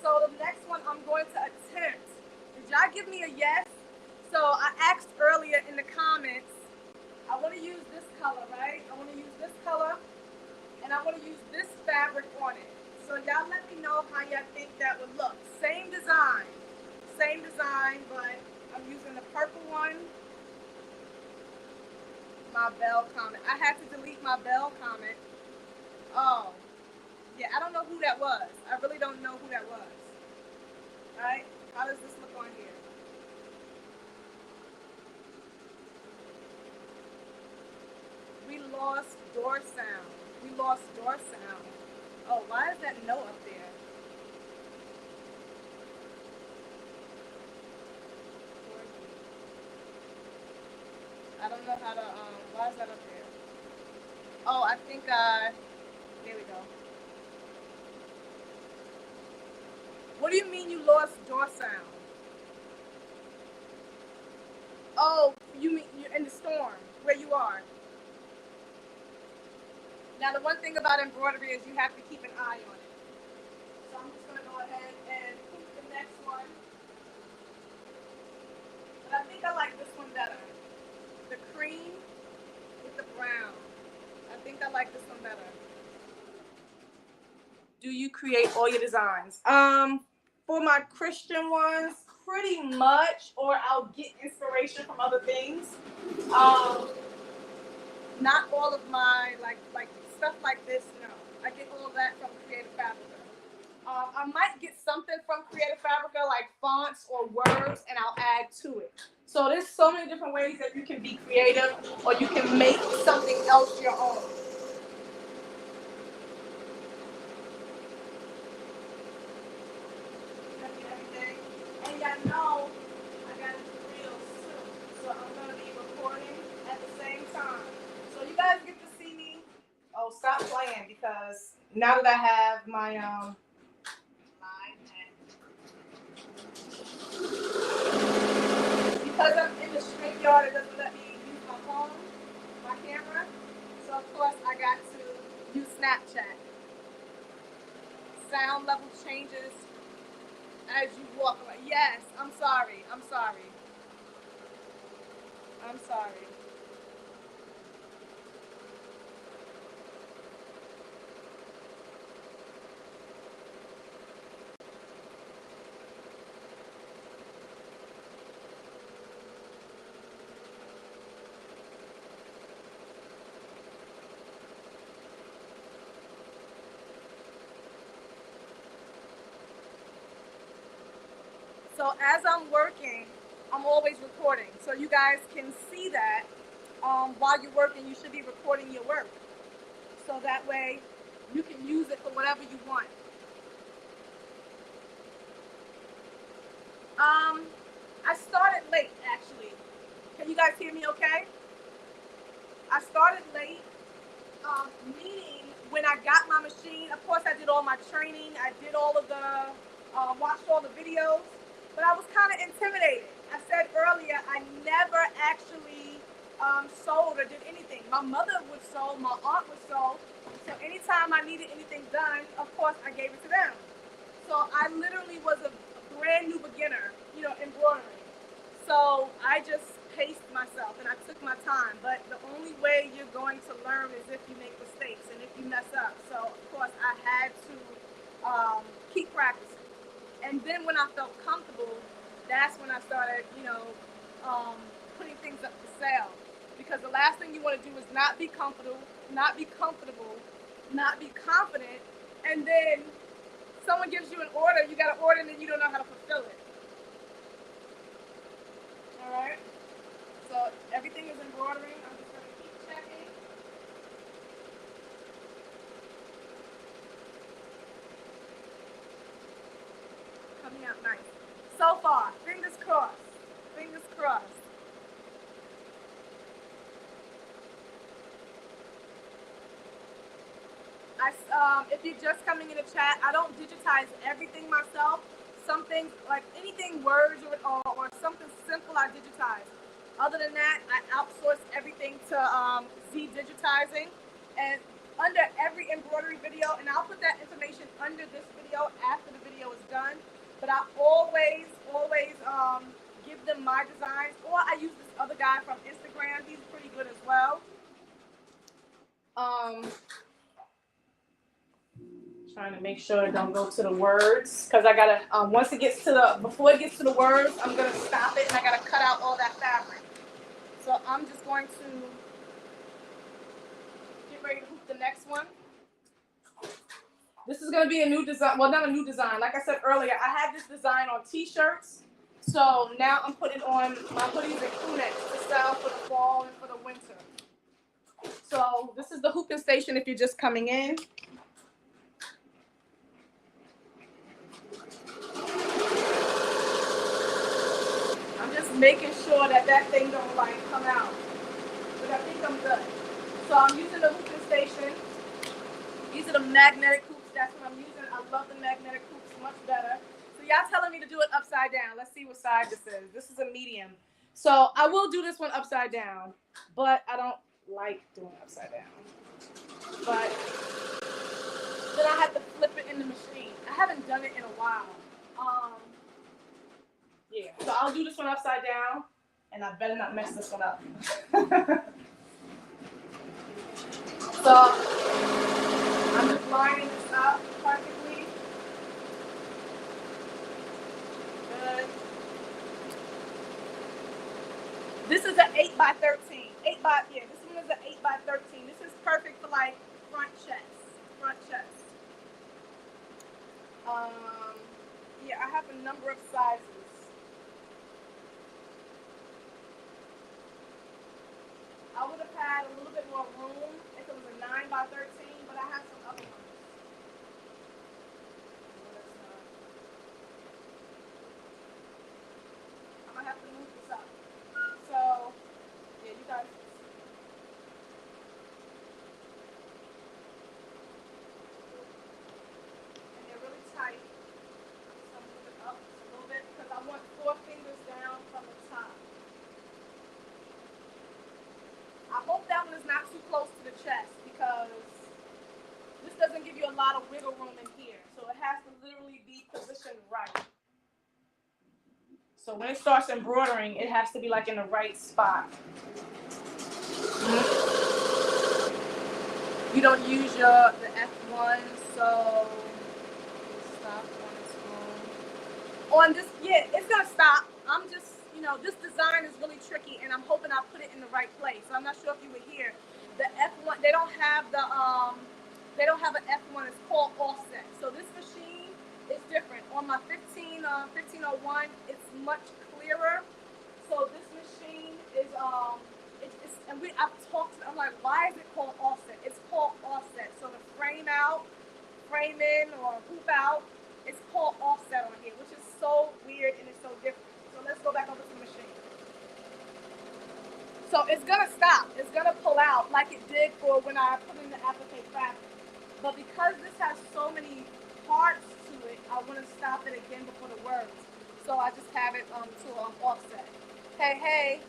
So the next one I'm going to attempt. Did y'all give me a yes? So I asked earlier in the comments, I want to use this color, right? I want to use this color and I want to use this fabric on it. So y'all let me know how y'all think that would look. Same design, but I'm using the purple one. My bell comment. I had to delete my bell comment. Oh, yeah, I don't know who that was. I really don't know who that was. All right, how does this look on here? We lost door sound. We lost door sound. Oh, why is that no up there? I don't know how to, why is that up there? Oh, I think, there we go. What do you mean you lost door sound? Oh, you mean you're in the storm, where you are. Now, the one thing about embroidery is you have to keep an eye on it. So I'm just going to go ahead and pick the next one. But I think I like this one better. The cream with the brown. I think I like this one better. Do you create all your designs? For my Christian ones, pretty much, or I'll get inspiration from other things. Not all of my, like stuff like this, no. I get all that from Creative Fabrica. I might get something from Creative Fabrica, like fonts or words, and I'll add to it. So there's so many different ways that you can be creative, or you can make something else your own. Everything. And y'all know I got to do reels soon. So I'm going to be recording at the same time. So you guys get to see me. Oh, stop playing, because now that I have my because I'm in the StreamYard, it doesn't let me use my phone, my camera. So of course I got to use Snapchat. Sound level changes as you walk away. Yes, I'm sorry. I'm sorry. I'm sorry. So as I'm working, I'm always recording. So you guys can see that while you're working, you should be recording your work. So that way you can use it for whatever you want. I started late, actually. Can you guys hear me okay? I started late, meaning when I got my machine, of course I did all my training, I did all of the, watched all the videos, but I was kind of intimidated. I said earlier, I never actually sewed or did anything. My mother would sew, my aunt would sew, so anytime I needed anything done, of course I gave it to them. So I literally was a brand new beginner, embroidering. So I just paced myself and I took my time. But the only way you're going to learn is if you make mistakes and if you mess up. So of course I had to keep practicing. And then when I felt comfortable, that's when I started, putting things up for sale. Because the last thing you want to do is not be comfortable, not be confident, and then someone gives you an order, you got an order, and then you don't know how to fulfill it. All right. So everything is embroidering. I'm just going to keep checking. Coming out nice. So far, fingers crossed. Fingers crossed. If you're just coming in the chat, I don't digitize everything myself. Some things, like anything words or something simple, I digitize. Other than that, I outsource everything to Z Digitizing. And under every embroidery video, and I'll put that information under this video after the video is done, but I always give them my designs, or I use this other guy from Instagram. He's pretty good as well. Trying to make sure it don't go to the words, because I gotta once it gets to before it gets to the words, I'm gonna stop it and I gotta cut out all that fabric. So I'm just going to get ready to hoop the next one. This is gonna be a new design. Well, not a new design. Like I said earlier, I had this design on t-shirts. So now I'm putting on my hoodies and crew necks to sell for the fall and for the winter. So this is the hooping station if you're just coming in. Making sure that thing don't like come out, but I think I'm good. So I'm using the hooping station. These are the magnetic hoops. That's what I'm using. I love the magnetic hoops much better. So y'all telling me to do it upside down. Let's see what side this is. This is a medium. So I will do this one upside down, but I don't like doing it upside down. But then I have to flip it in the machine. I haven't done it in a while. Yeah, so I'll do this one upside down, and I better not mess this one up. So I'm just lining this up perfectly. Good. This is an 8x13. This one is an 8x13. This is perfect for like front chest. Yeah, I have a number of sizes. I would have had a little bit more room if it was a 9x13, but I have some other ones. I'm gonna have to move this up. So, yeah, you guys. And they're really tight. So I'm gonna move it up just a little bit because I want 4 fingers down from the top. I hope that one is not too close to the chest because this doesn't give you a lot of wiggle room in here. So it has to literally be positioned right. So when it starts embroidering, it has to be like in the right spot. You don't use the F1, so stop on its own. On this, yeah, it's gonna stop. I'm just, this design is really tricky, and I'm hoping I put it in the right place. So I'm not sure if you were here. The F1, they don't have the they don't have an F1. It's called offset. So this machine is different. On my 15 1501. It's much clearer. So this machine is I've talked. I'm like, why is it called offset? It's called offset. So the frame out, frame in, or hoop out, it's called offset on here, which is so weird and it's so different. So let's go back over to the machine. So it's gonna stop. It's gonna pull out like it did for when I put in the applique fabric. But because this has so many parts to it, I want to stop it again before the words. So I just have it to offset. Hey, hey.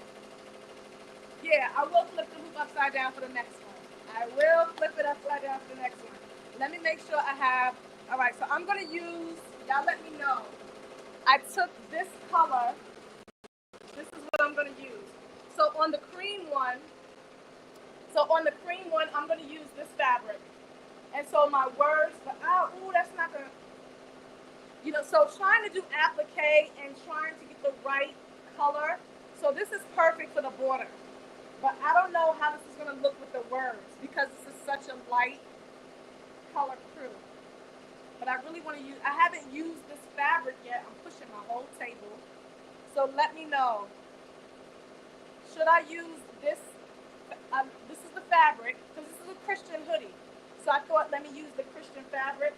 Yeah, I will flip the hoop upside down for the next one. I will flip it upside down for the next one. Let me make sure I have, all right, so I'm going to use, y'all let me know. I took this color. This is what I'm going to use. So on the cream one, I'm going to use this fabric. And so my words, but that's not going to, so trying to do applique and trying to get the right color. So this is perfect for the border. But I don't know how this is going to look with the words because this is such a light color crew. But I really want to use, I haven't used this fabric yet. I'm pushing my whole table. So let me know. Should I use this? This is the fabric because this is a Christian hoodie. So I thought, let me use the Christian fabric.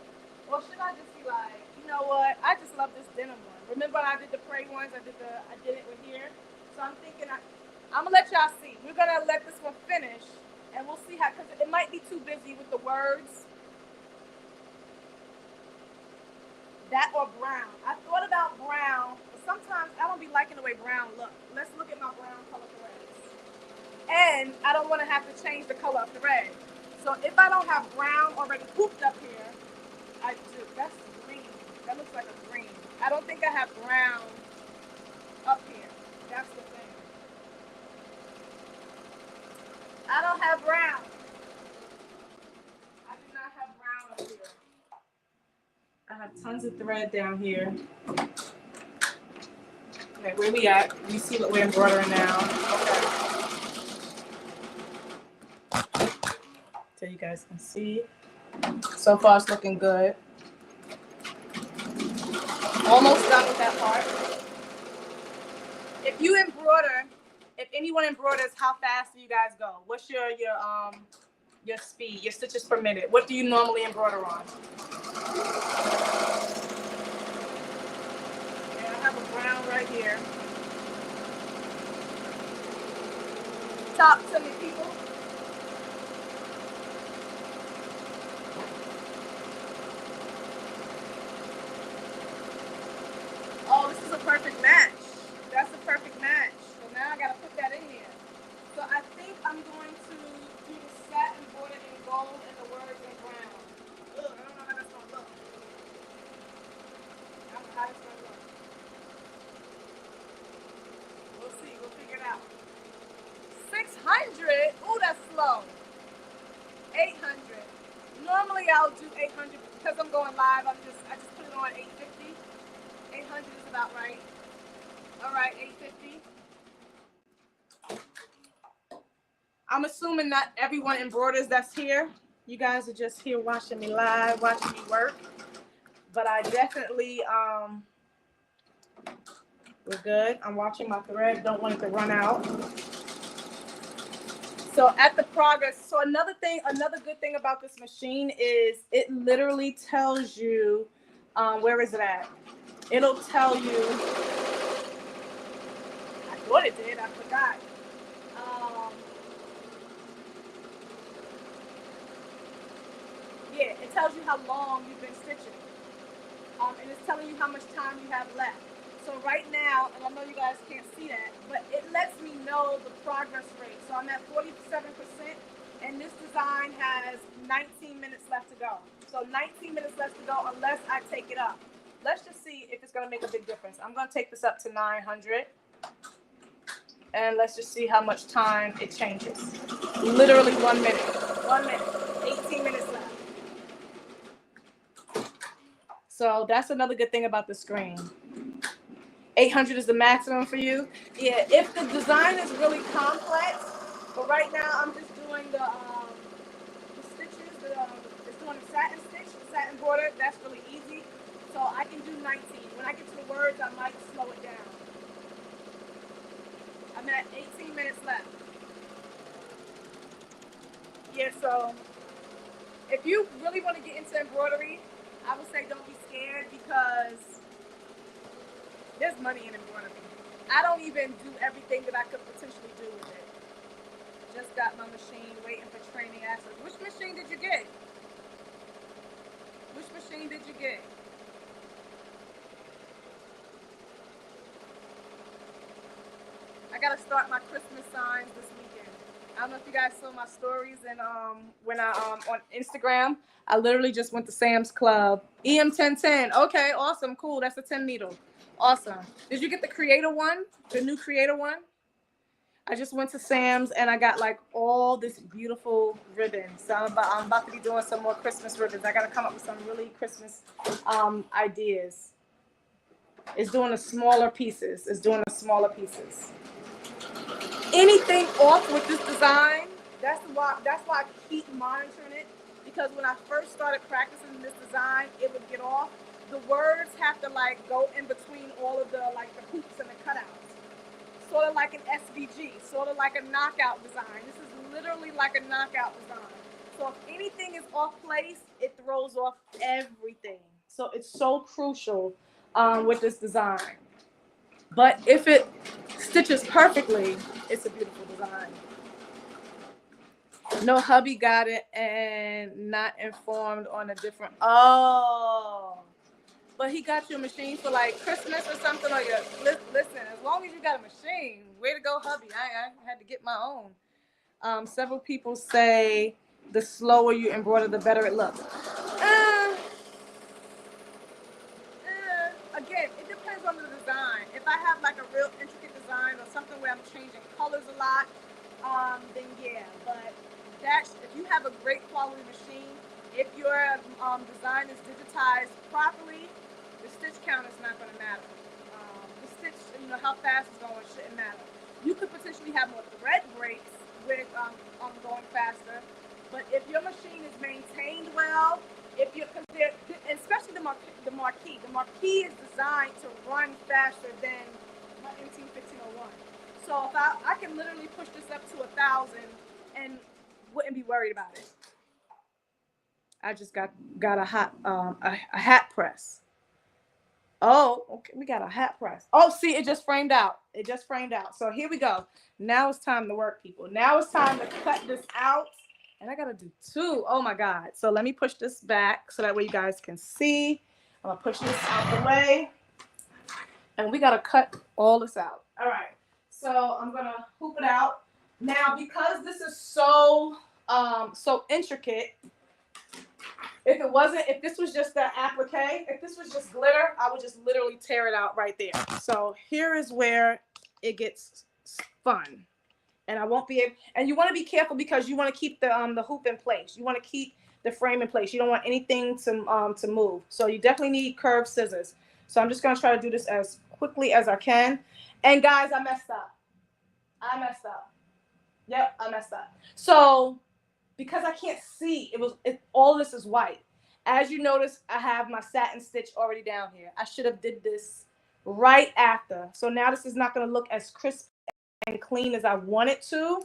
Or should I just be like, you know what? I just love this denim one. Remember when I did the pray ones? I did it with here. So I'm thinking I'm gonna let y'all see. We're gonna let this one finish, and we'll see how. Because it might be too busy with the words. That or brown. I thought about brown, but sometimes I don't be liking the way brown look. Let's look at my brown color threads. And I don't want to have to change the color of the thread. So if I don't have brown already hooped up here, I do. That's green. That looks like a green. I don't think I have brown up here. That's the thing. I don't have brown. I do not have brown up here. I have tons of thread down here. Okay, where we at? You see what we're embroidering now. Okay. So you guys can see. So far it's looking good. Almost done with that part. If you embroider, if anyone embroiders, how fast do you guys go? What's your speed, your stitches per minute? What do you normally embroider on? And I have a brown right here. Talk to me, people. Oh, this is a perfect match. That's a perfect match. So now I gotta put that in here. So I think I'm going to do the satin border in gold and the words in brown. Ugh, I don't know how that's gonna look. I don't know how it's gonna look. We'll see. We'll figure it out. 600. Ooh, that's slow. 800. Normally I'll do 800 because I'm going live. I just put it on 850. 800 is about right. All right, 850. I'm assuming not everyone embroiders that's here. You guys are just here watching me live, watching me work. But I definitely, we're good. I'm watching my thread. Don't want it to run out. So at the progress, so another good thing about this machine is it literally tells you, where is it at? It'll tell you, I thought it did, I forgot. Yeah, it tells you how long you've been stitching. And it's telling you how much time you have left. So right now, and I know you guys can't see that, but it lets me know the progress rate. So I'm at 47%, and this design has 19 minutes left to go. So 19 minutes left to go unless I take it up. Let's just see if it's going to make a big difference. I'm going to take this up to 900. And let's just see how much time it changes. Literally 1 minute. 1 minute. 18 minutes left. So that's another good thing about the screen. 800 is the maximum for you. Yeah, if the design is really complex, but right now I'm just doing the stitches. It's doing a satin stitch, the satin border. That's really easy. So So I can do 19. When I get to the words, I might slow it down. I'm at 18 minutes left. Yeah, so if you really want to get into embroidery, I would say don't be scared because there's money in embroidery. I don't even do everything that I could potentially do with it. Just got my machine, waiting for training access. Which machine did you get? Which machine did you get? I gotta start my Christmas signs this weekend. I don't know if you guys saw my stories and when I on Instagram, I literally just went to Sam's Club. EM1010. Okay, awesome, cool. That's a 10 needle. Awesome. Did you get the creator one? The new creator one? I just went to Sam's and I got like all this beautiful ribbon. So I'm about to be doing some more Christmas ribbons. I gotta come up with some really Christmas ideas. It's doing the smaller pieces. It's doing the smaller pieces. Anything off with this design, that's why I keep monitoring it, because when I first started practicing this design, it would get off. The words have to like go in between all of the like the hoops and the cutouts, sort of like an SVG, sort of like a knockout design. This is literally like a knockout design. So if anything is off place, it throws off everything. So it's so crucial with this design. But if it stitches perfectly, it's a beautiful design. No, hubby got it and not informed on a different. Oh, but he got you a machine for like Christmas or something. Or your, listen, as long as you got a machine, way to go, hubby. I had to get my own. Several people say the slower you embroider, the better it looks. Again, it depends on the design. If I have like a real intricate design or something where I'm changing colors a lot, then yeah. But if you have a great quality machine, if your design is digitized properly, the stitch count is not going to matter. The stitch, how fast it's going shouldn't matter. You could potentially have more thread breaks with going faster, but if your machine is maintained well, if you're compared, especially the Marquee is designed to run faster than my MT1501. So if I can literally push this up to 1,000 and wouldn't be worried about it. I just got a hat press. Oh, okay, we got a hat press. Oh, see, it just framed out. It just framed out. So here we go. Now it's time to work, people. Now it's time to cut this out. And I gotta do two. Oh my God. So let me push this back so that way you guys can see. I'm gonna push this out the way. And we gotta cut all this out. All right. So I'm gonna hoop it out. Now, because this is so intricate, if this was just the applique, if this was just glitter, I would just literally tear it out right there. So here is where it gets fun. And I won't be able, and you want to be careful because you want to keep the hoop in place. You want to keep the frame in place. You don't want anything to move. So you definitely need curved scissors. So I'm just going to try to do this as quickly as I can. And guys, I messed up. Yep, I messed up. So because I can't see, all this is white. As you notice, I have my satin stitch already down here. I should have did this right after. So now this is not going to look as crisp and clean as I want it to.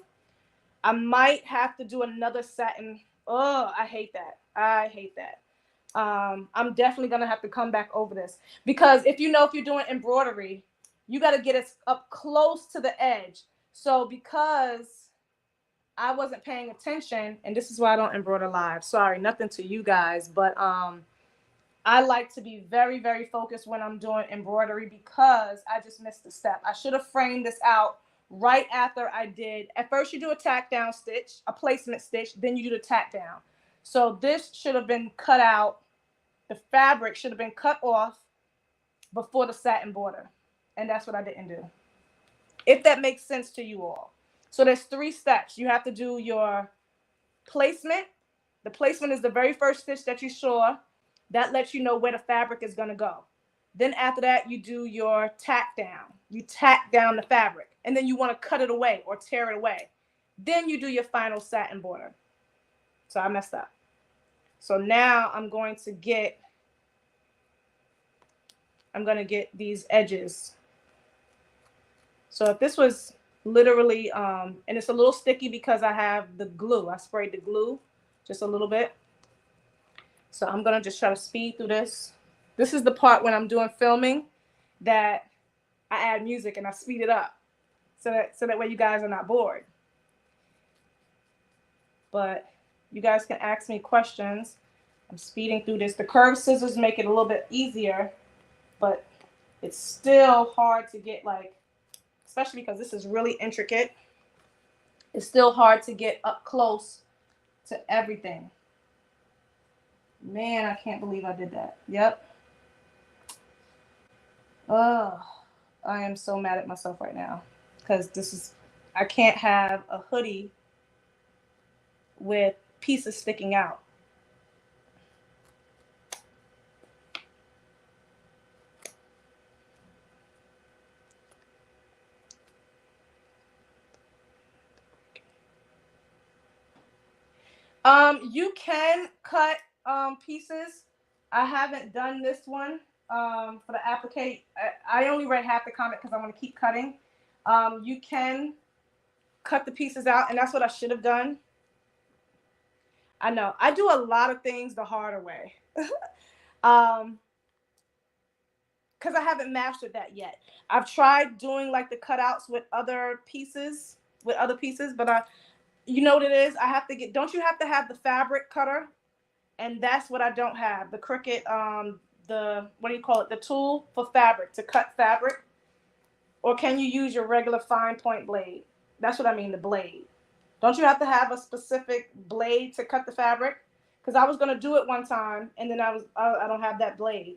I might have to do another satin. Oh, I hate that. I'm definitely gonna have to come back over this because if you're doing embroidery, you got to get it up close to the edge. So because I wasn't paying attention, and this is why I don't embroider live. Sorry, nothing to you guys, but I like to be very, very focused when I'm doing embroidery because I just missed a step. I should have framed this out right after I did. At first you do a tack down stitch, a placement stitch, then you do the tack down. So this should have been cut out. The fabric should have been cut off before the satin border. And that's what I didn't do. If that makes sense to you all. So there's 3 steps. You have to do your placement. The placement is the very first stitch that you saw. That lets you know where the fabric is going to go. Then after that, you do your tack down. You tack down the fabric. And then you want to cut it away or tear it away. Then you do your final satin border. So I messed up. So now I'm going to get I'm going to get these edges. So if this was literally, and it's a little sticky because I have the glue. I sprayed the glue just a little bit. So I'm going to just try to speed through this. This is the part when I'm doing filming that I add music and I speed it up so that way you guys are not bored. But you guys can ask me questions. I'm speeding through this. The curved scissors make it a little bit easier, but it's still hard to get, like, especially because this is really intricate. It's still hard to get up close to everything. Man, I can't believe I did that. Yep. Oh, I am so mad at myself right now because I can't have a hoodie with pieces sticking out. You can cut pieces. I haven't done this one for the applique. I only read half the comment because I want to keep cutting. You can cut the pieces out, and that's what I should have done. I know I do a lot of things the harder way. Because I haven't mastered that yet. I've tried doing like the cutouts with other pieces, but you know what it is? I have to get, don't you have to have the fabric cutter? And that's what I don't have. The Cricut, the, what do you call it? The tool for fabric, to cut fabric. Or can you use your regular fine point blade? That's what I mean, the blade. Don't you have to have a specific blade to cut the fabric? Because I was going to do it one time, and then I don't have that blade.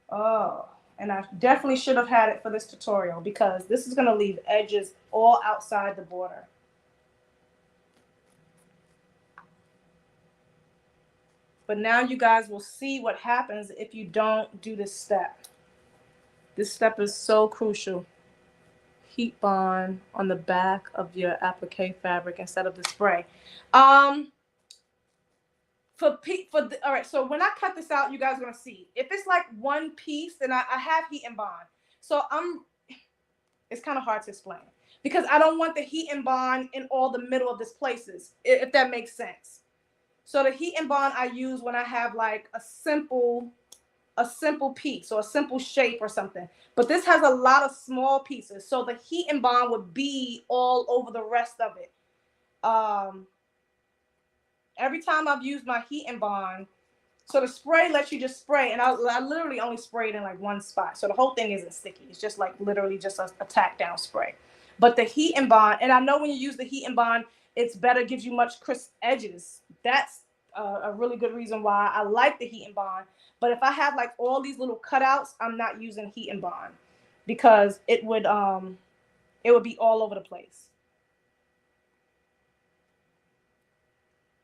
Oh, and I definitely should have had it for this tutorial because this is going to leave edges all outside the border. But now you guys will see what happens if you don't do this step. This step is so crucial. Heat bond on the back of your applique fabric instead of the spray. All right, so when I cut this out, you guys are gonna see. If it's like one piece, then I have heat and bond. So it's kind of hard to explain because I don't want the heat and bond in all the middle of this places, if that makes sense. So the heat and bond I use when I have like a simple piece or a simple shape or something. But this has a lot of small pieces, so the heat and bond would be all over the rest of it. Every time I've used my heat and bond, so the spray lets you just spray, and I literally only sprayed in like one spot, so the whole thing isn't sticky. It's just like literally just a tack down spray. But the heat and bond, and I know when you use the heat and bond, it's better, gives you much crisp edges. That's a really good reason why I like the heat and bond. But if I have like all these little cutouts, I'm not using heat and bond because it would be all over the place.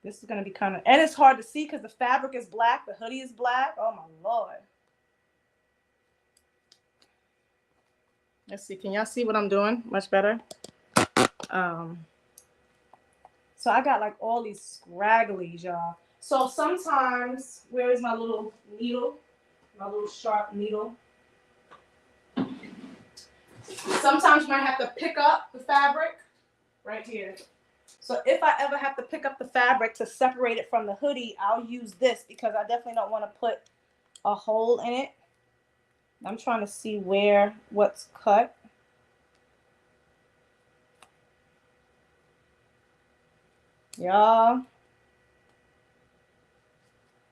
This is going to be kind of, and it's hard to see because the fabric is black. The hoodie is black. Oh my Lord. Let's see. Can y'all see what I'm doing? Much better. So I got like all these scragglies, y'all. So sometimes, where is my little needle? My little sharp needle. Sometimes you might have to pick up the fabric right here. So if I ever have to pick up the fabric to separate it from the hoodie, I'll use this because I definitely don't want to put a hole in it. I'm trying to see what's cut. Y'all.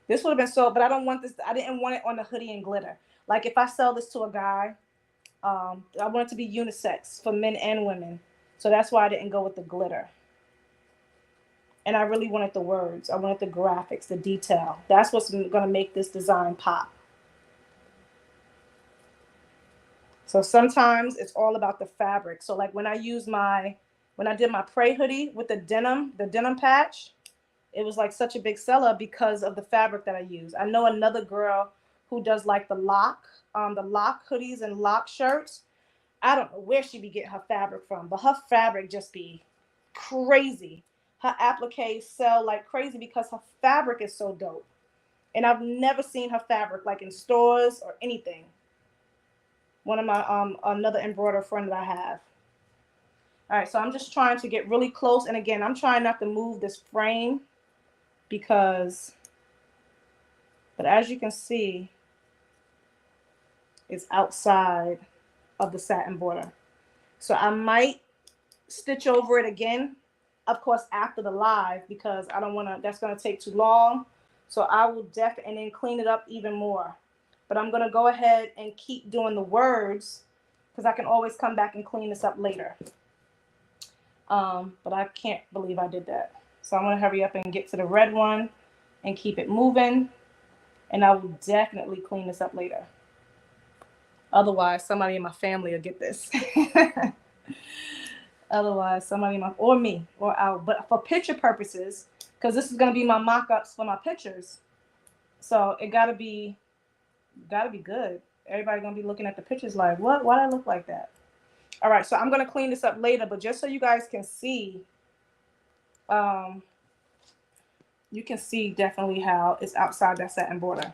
This would have been sold, but I don't want this. I didn't want it on the hoodie and glitter. Like if I sell this to a guy, I want it to be unisex for men and women. So that's why I didn't go with the glitter. And I really wanted the words. I wanted the graphics, the detail. That's what's going to make this design pop. So sometimes it's all about the fabric. So like when I did my Prey hoodie with the denim patch, it was like such a big seller because of the fabric that I use. I know another girl who does like the lock hoodies and lock shirts. I don't know where she be getting her fabric from, but her fabric just be crazy. Her appliques sell like crazy because her fabric is so dope. And I've never seen her fabric like in stores or anything. One of my another embroiderer friend that I have. All right, so I'm just trying to get really close, and again, I'm trying not to move this frame because, but as you can see, it's outside of the satin border. So I might stitch over it again, of course, after the live, because I don't want to, that's going to take too long. So I will definitely, and then clean it up even more. But I'm going to go ahead and keep doing the words because I can always come back and clean this up later. But I can't believe I did that. So I'm going to hurry up and get to the red one and keep it moving. And I will definitely clean this up later. Otherwise, somebody in my family will get this. Otherwise, somebody in my, or me, or out. But for picture purposes, because this is going to be my mock-ups for my pictures. So it gotta be good. Everybody gonna be looking at the pictures like, what? Why do I look like that? All right, so I'm gonna clean this up later, but just so you guys can see, you can see definitely how it's outside that satin border.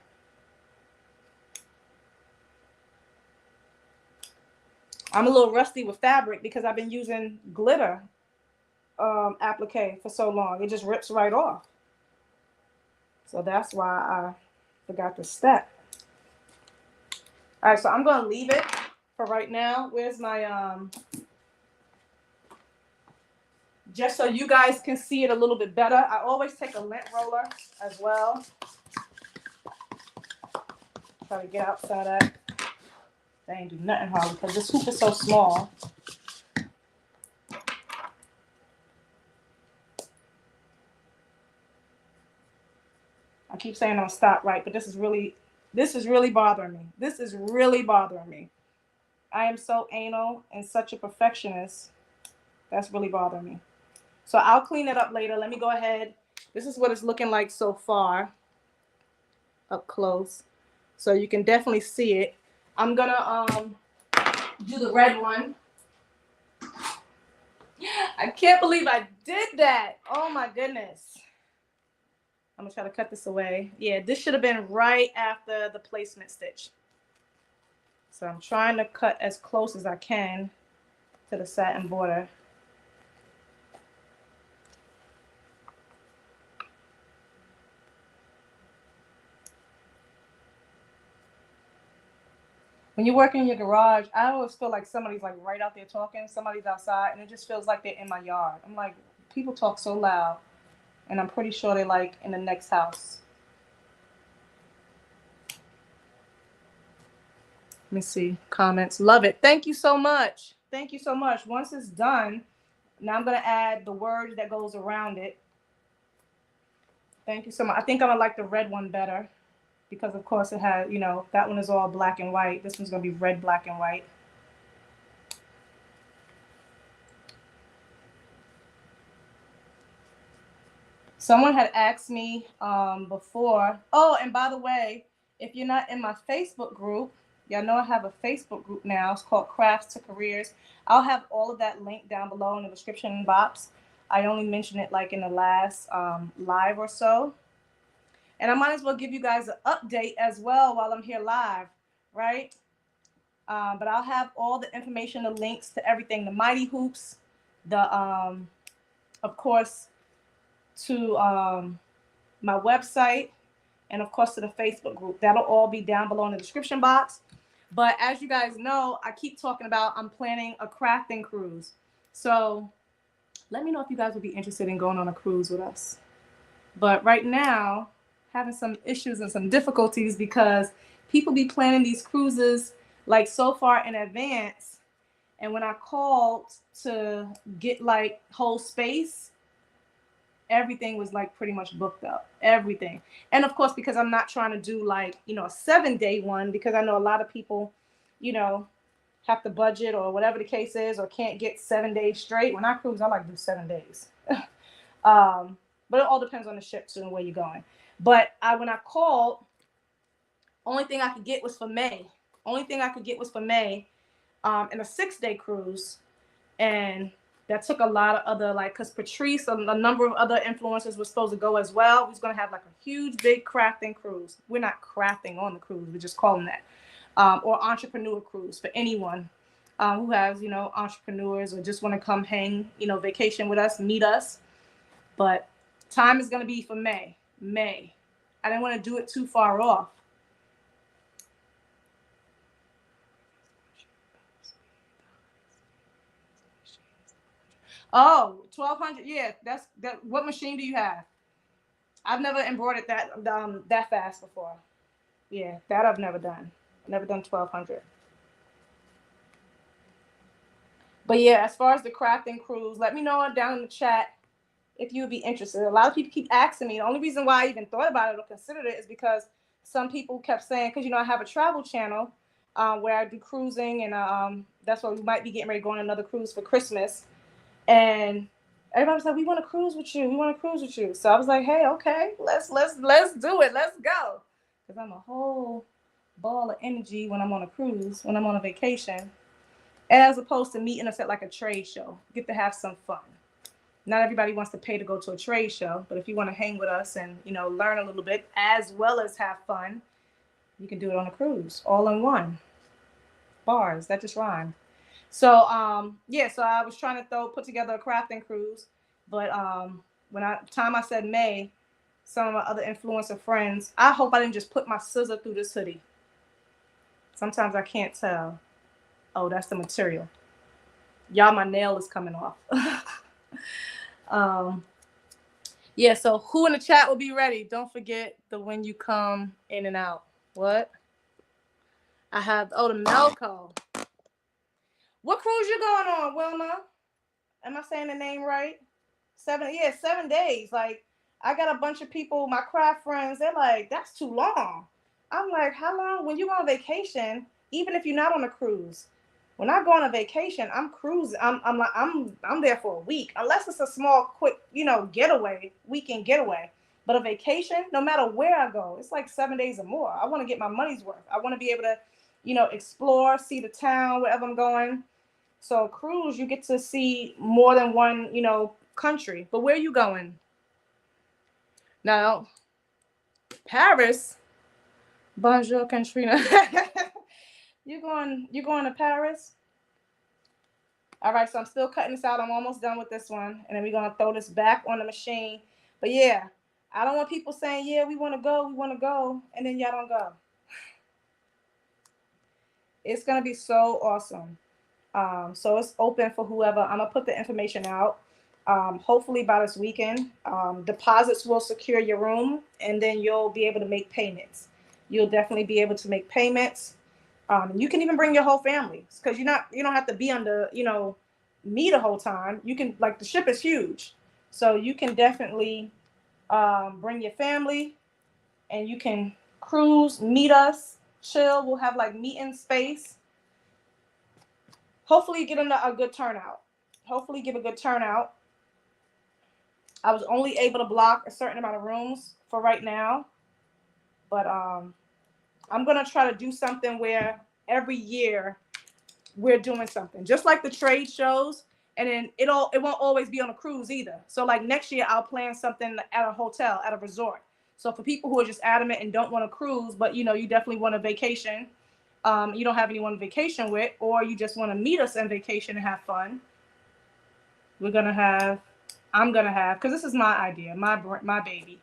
I'm a little rusty with fabric because I've been using glitter applique for so long. It just rips right off. So that's why I forgot to step. All right, so I'm gonna leave it for right now. Where's my just so you guys can see it a little bit better. I always take a lint roller as well. Try to get outside that. They ain't do nothing hard because this hoop is so small. I keep saying I'm gonna stop right, but this is really bothering me. This is really bothering me. I am so anal and such a perfectionist. That's really bothering me. So I'll clean it up later. Let me go ahead. This is what it's looking like so far, up close. So you can definitely see it. I'm gonna do the red one. I can't believe I did that. Oh my goodness. I'm gonna try to cut this away. Yeah, this should have been right after the placement stitch. So I'm trying to cut as close as I can to the satin border. When you're working in your garage, I always feel like somebody's like right out there talking. Somebody's outside, and it just feels like they're in my yard. I'm like, people talk so loud, and I'm pretty sure they're like in the next house. Let me see. Comments. Love it. Thank you so much. Thank you so much. Once it's done, now I'm going to add the word that goes around it. Thank you so much. I think I'm going to like the red one better because, of course, it has, you know, that one is all black and white. This one's going to be red, black, and white. Someone had asked me before. Oh, and by the way, if you're not in my Facebook group, y'all know I have a Facebook group now. It's called Crafts to Careers. I'll have all of that linked down below in the description box. I only mentioned it like in the last live or so. And I might as well give you guys an update as well while I'm here live, right? But I'll have all the information, the links to everything, the Mighty Hoops, the, of course, to my website, and of course to the Facebook group. That'll all be down below in the description box. But as you guys know, I keep talking about I'm planning a crafting cruise. So let me know if you guys would be interested in going on a cruise with us. But right now, having some issues and some difficulties because people be planning these cruises like so far in advance. And when I called to get like whole space, everything was like pretty much booked up, everything. And of course, because I'm not trying to do like, you know, a 7-day one, because I know a lot of people, you know, have to budget or whatever the case is, or can't get 7 days straight. When I cruise, I like to do 7 days. But it all depends on the ship too and where you're going. But when I called, only thing I could get was for May. Only thing I could get was for May, in a 6-day cruise. And that took a lot of other, like, because Patrice and a number of other influencers were supposed to go as well. We was going to have like a huge, big crafting cruise. We're not crafting on the cruise. We're just calling that. Or entrepreneur cruise for anyone who has, you know, entrepreneurs or just want to come hang, you know, vacation with us, meet us. But time is going to be for May. I didn't want to do it too far off. Oh, 1,200. Yeah, that's that. What machine do you have? I've never embroidered that fast before. Yeah, that I've never done. Never done 1,200. But yeah, as far as the crafting cruise, let me know down in the chat if you would be interested. A lot of people keep asking me. The only reason why I even thought about it or considered it is because some people kept saying, because, you know, I have a travel channel where I do cruising, and that's why we might be getting ready to go on another cruise for Christmas. And everybody was like, we want to cruise with you. We want to cruise with you. So I was like, hey, okay, let's do it. Let's go. Because I'm a whole ball of energy when I'm on a cruise, when I'm on a vacation. And as opposed to meeting us at like a trade show, get to have some fun. Not everybody wants to pay to go to a trade show, but if you want to hang with us and, you know, learn a little bit as well as have fun, you can do it on a cruise, all in one. Bars, that just rhymed. So yeah, so I was trying to put together a crafting cruise, but when I said May, some of my other influencer friends, I hope I didn't just put my scissor through this hoodie. Sometimes I can't tell. Oh, that's the material. Y'all, my nail is coming off. Yeah, so who in the chat will be ready? Don't forget the when you come in and out. What? I have, oh, the Melco. What cruise you going on, Wilma? Am I saying the name right? 7 days. Like, I got a bunch of people, my craft friends, they're like, that's too long. I'm like, how long? When you go on vacation, even if you're not on a cruise, when I go on a vacation, I'm cruising. I'm there for a week, unless it's a small, quick, you know, weekend getaway. But a vacation, no matter where I go, it's like 7 days or more. I want to get my money's worth. I want to be able to, you know, explore, see the town wherever I'm going. So cruise, you get to see more than one, you know, country. But where are you going? Now, Paris. Bonjour, Katrina. You going to Paris? All right, so I'm still cutting this out. I'm almost done with this one. And then we're going to throw this back on the machine. But yeah, I don't want people saying, yeah, we want to go. And then y'all don't go. It's going to be so awesome. So it's open for whoever. I'm going to put the information out. Hopefully by this weekend. Deposits will secure your room, and then you'll be able to make payments. You'll definitely be able to make payments. You can even bring your whole family, because you don't have to be under, you know, me the whole time. You can, like, the ship is huge, so you can definitely bring your family, and you can cruise, meet us, chill. We'll have like meeting space. Hopefully get a good turnout. Hopefully give a good turnout. I was only able to block a certain amount of rooms for right now, but I'm gonna try to do something where every year we're doing something, just like the trade shows, and then it won't always be on a cruise either. So like next year I'll plan something at a hotel, at a resort. So for people who are just adamant and don't want to cruise, but you know, you definitely want a vacation, you don't have anyone to vacation with, or you just want to meet us on vacation and have fun, I'm gonna have, because this is my idea, my baby.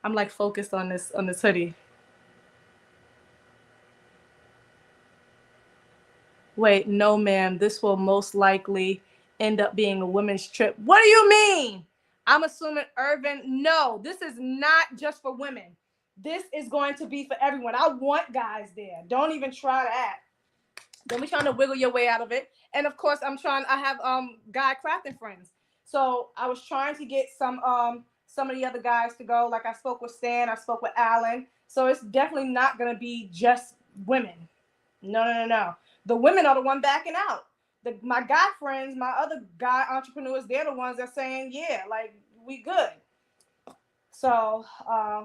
I'm like focused on this hoodie. Wait, no, ma'am. This will most likely end up being a women's trip. What do you mean? I'm assuming urban. No, this is not just for women. This is going to be for everyone. I want guys there. Don't even try to act. Don't be trying to wiggle your way out of it. And of course, I have guy crafting friends. So I was trying to get some of the other guys to go. Like I spoke with Stan, I spoke with Alan. So it's definitely not gonna be just women. No. The women are the one backing out. My guy friends, my other guy entrepreneurs, they're the ones that saying, yeah, like we good. So,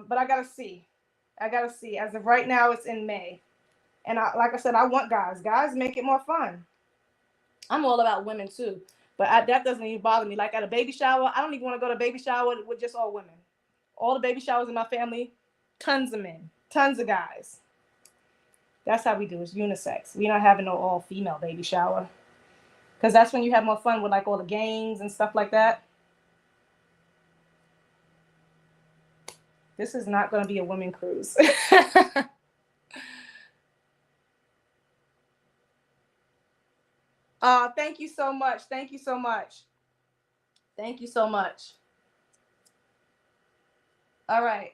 but I gotta see. As of right now, it's in May. And like I said, I want guys. Guys make it more fun. I'm all about women too, but that doesn't even bother me. Like at a baby shower, I don't even want to go to a baby shower with just all women. All the baby showers in my family, tons of men, tons of guys. That's how we do. It's unisex. We're not having no all female baby shower, because that's when you have more fun with like all the games and stuff like that. This is not going to be a women cruise. Thank you so much. Thank you so much. Thank you so much. All right.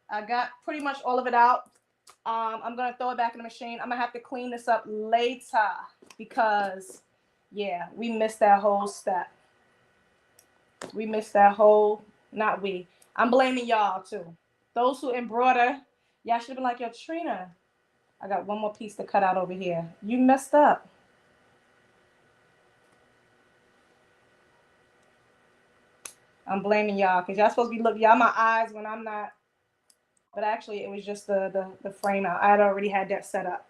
I got pretty much all of it out. I'm going to throw it back in the machine. I'm going to have to clean this up later because, yeah, we missed that whole step. We missed that whole, not we. I'm blaming y'all too. Those who embroider, y'all should have been like, yo, Trina, I got one more piece to cut out over here. You messed up. I'm blaming y'all because y'all supposed to be looking. Y'all my eyes when I'm not. But actually, it was just the frame out. I had already had that set up.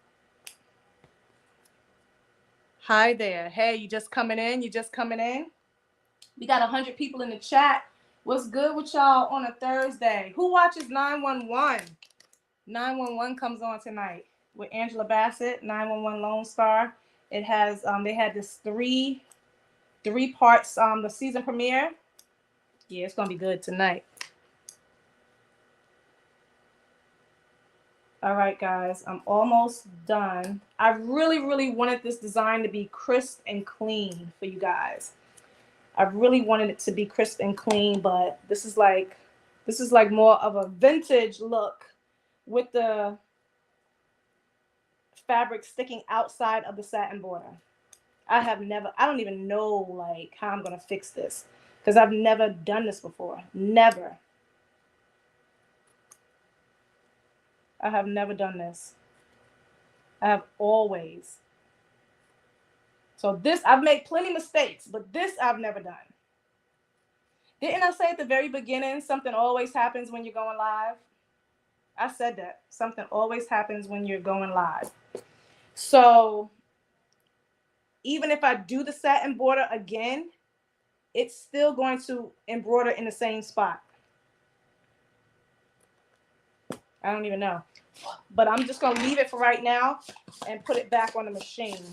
Hi there. Hey, you just coming in? You just coming in? We got 100 people in the chat. What's good with y'all on a Thursday? Who watches 911? 911 comes on tonight with Angela Bassett, 911 Lone Star. It has they had this three parts the season premiere. Yeah, it's gonna be good tonight. All right, guys, I'm almost done. I really, really wanted this design to be crisp and clean for you guys. I really wanted it to be crisp and clean, but this is like more of a vintage look with the fabric sticking outside of the satin border. I don't even know like how I'm gonna fix this because I've never done this before. Never. I have never done this. I have always. So this, I've made plenty of mistakes, but this I've never done. Didn't I say at the very beginning, something always happens when you're going live? I said that. Something always happens when you're going live. So even if I do the satin border again, it's still going to embroider in the same spot. I don't even know. But I'm just going to leave it for right now and put it back on the machine.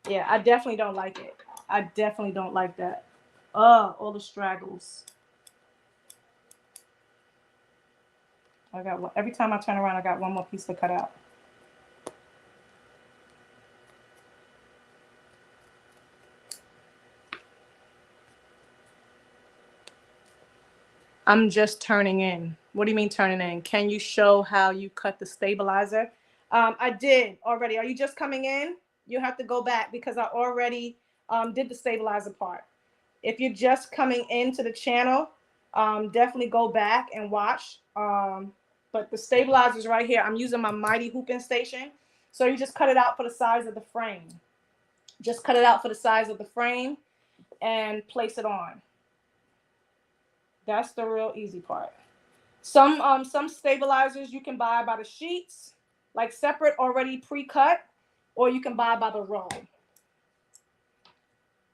Yeah, I definitely don't like it. I definitely don't like that. All the straggles. I got one. Every time I turn around, I got one more piece to cut out. I'm just turning in. What do you mean turning in? Can you show how you cut the stabilizer? I did already. Are you just coming in? You have to go back because I already did the stabilizer part. If you're just coming into the channel, definitely go back and watch. But the stabilizer is right here. I'm using my Mighty Hooping Station. So you just cut it out for the size of the frame. Just cut it out for the size of the frame and place it on. That's the real easy part. Some stabilizers you can buy by the sheets, like separate already pre-cut, or you can buy by the roll.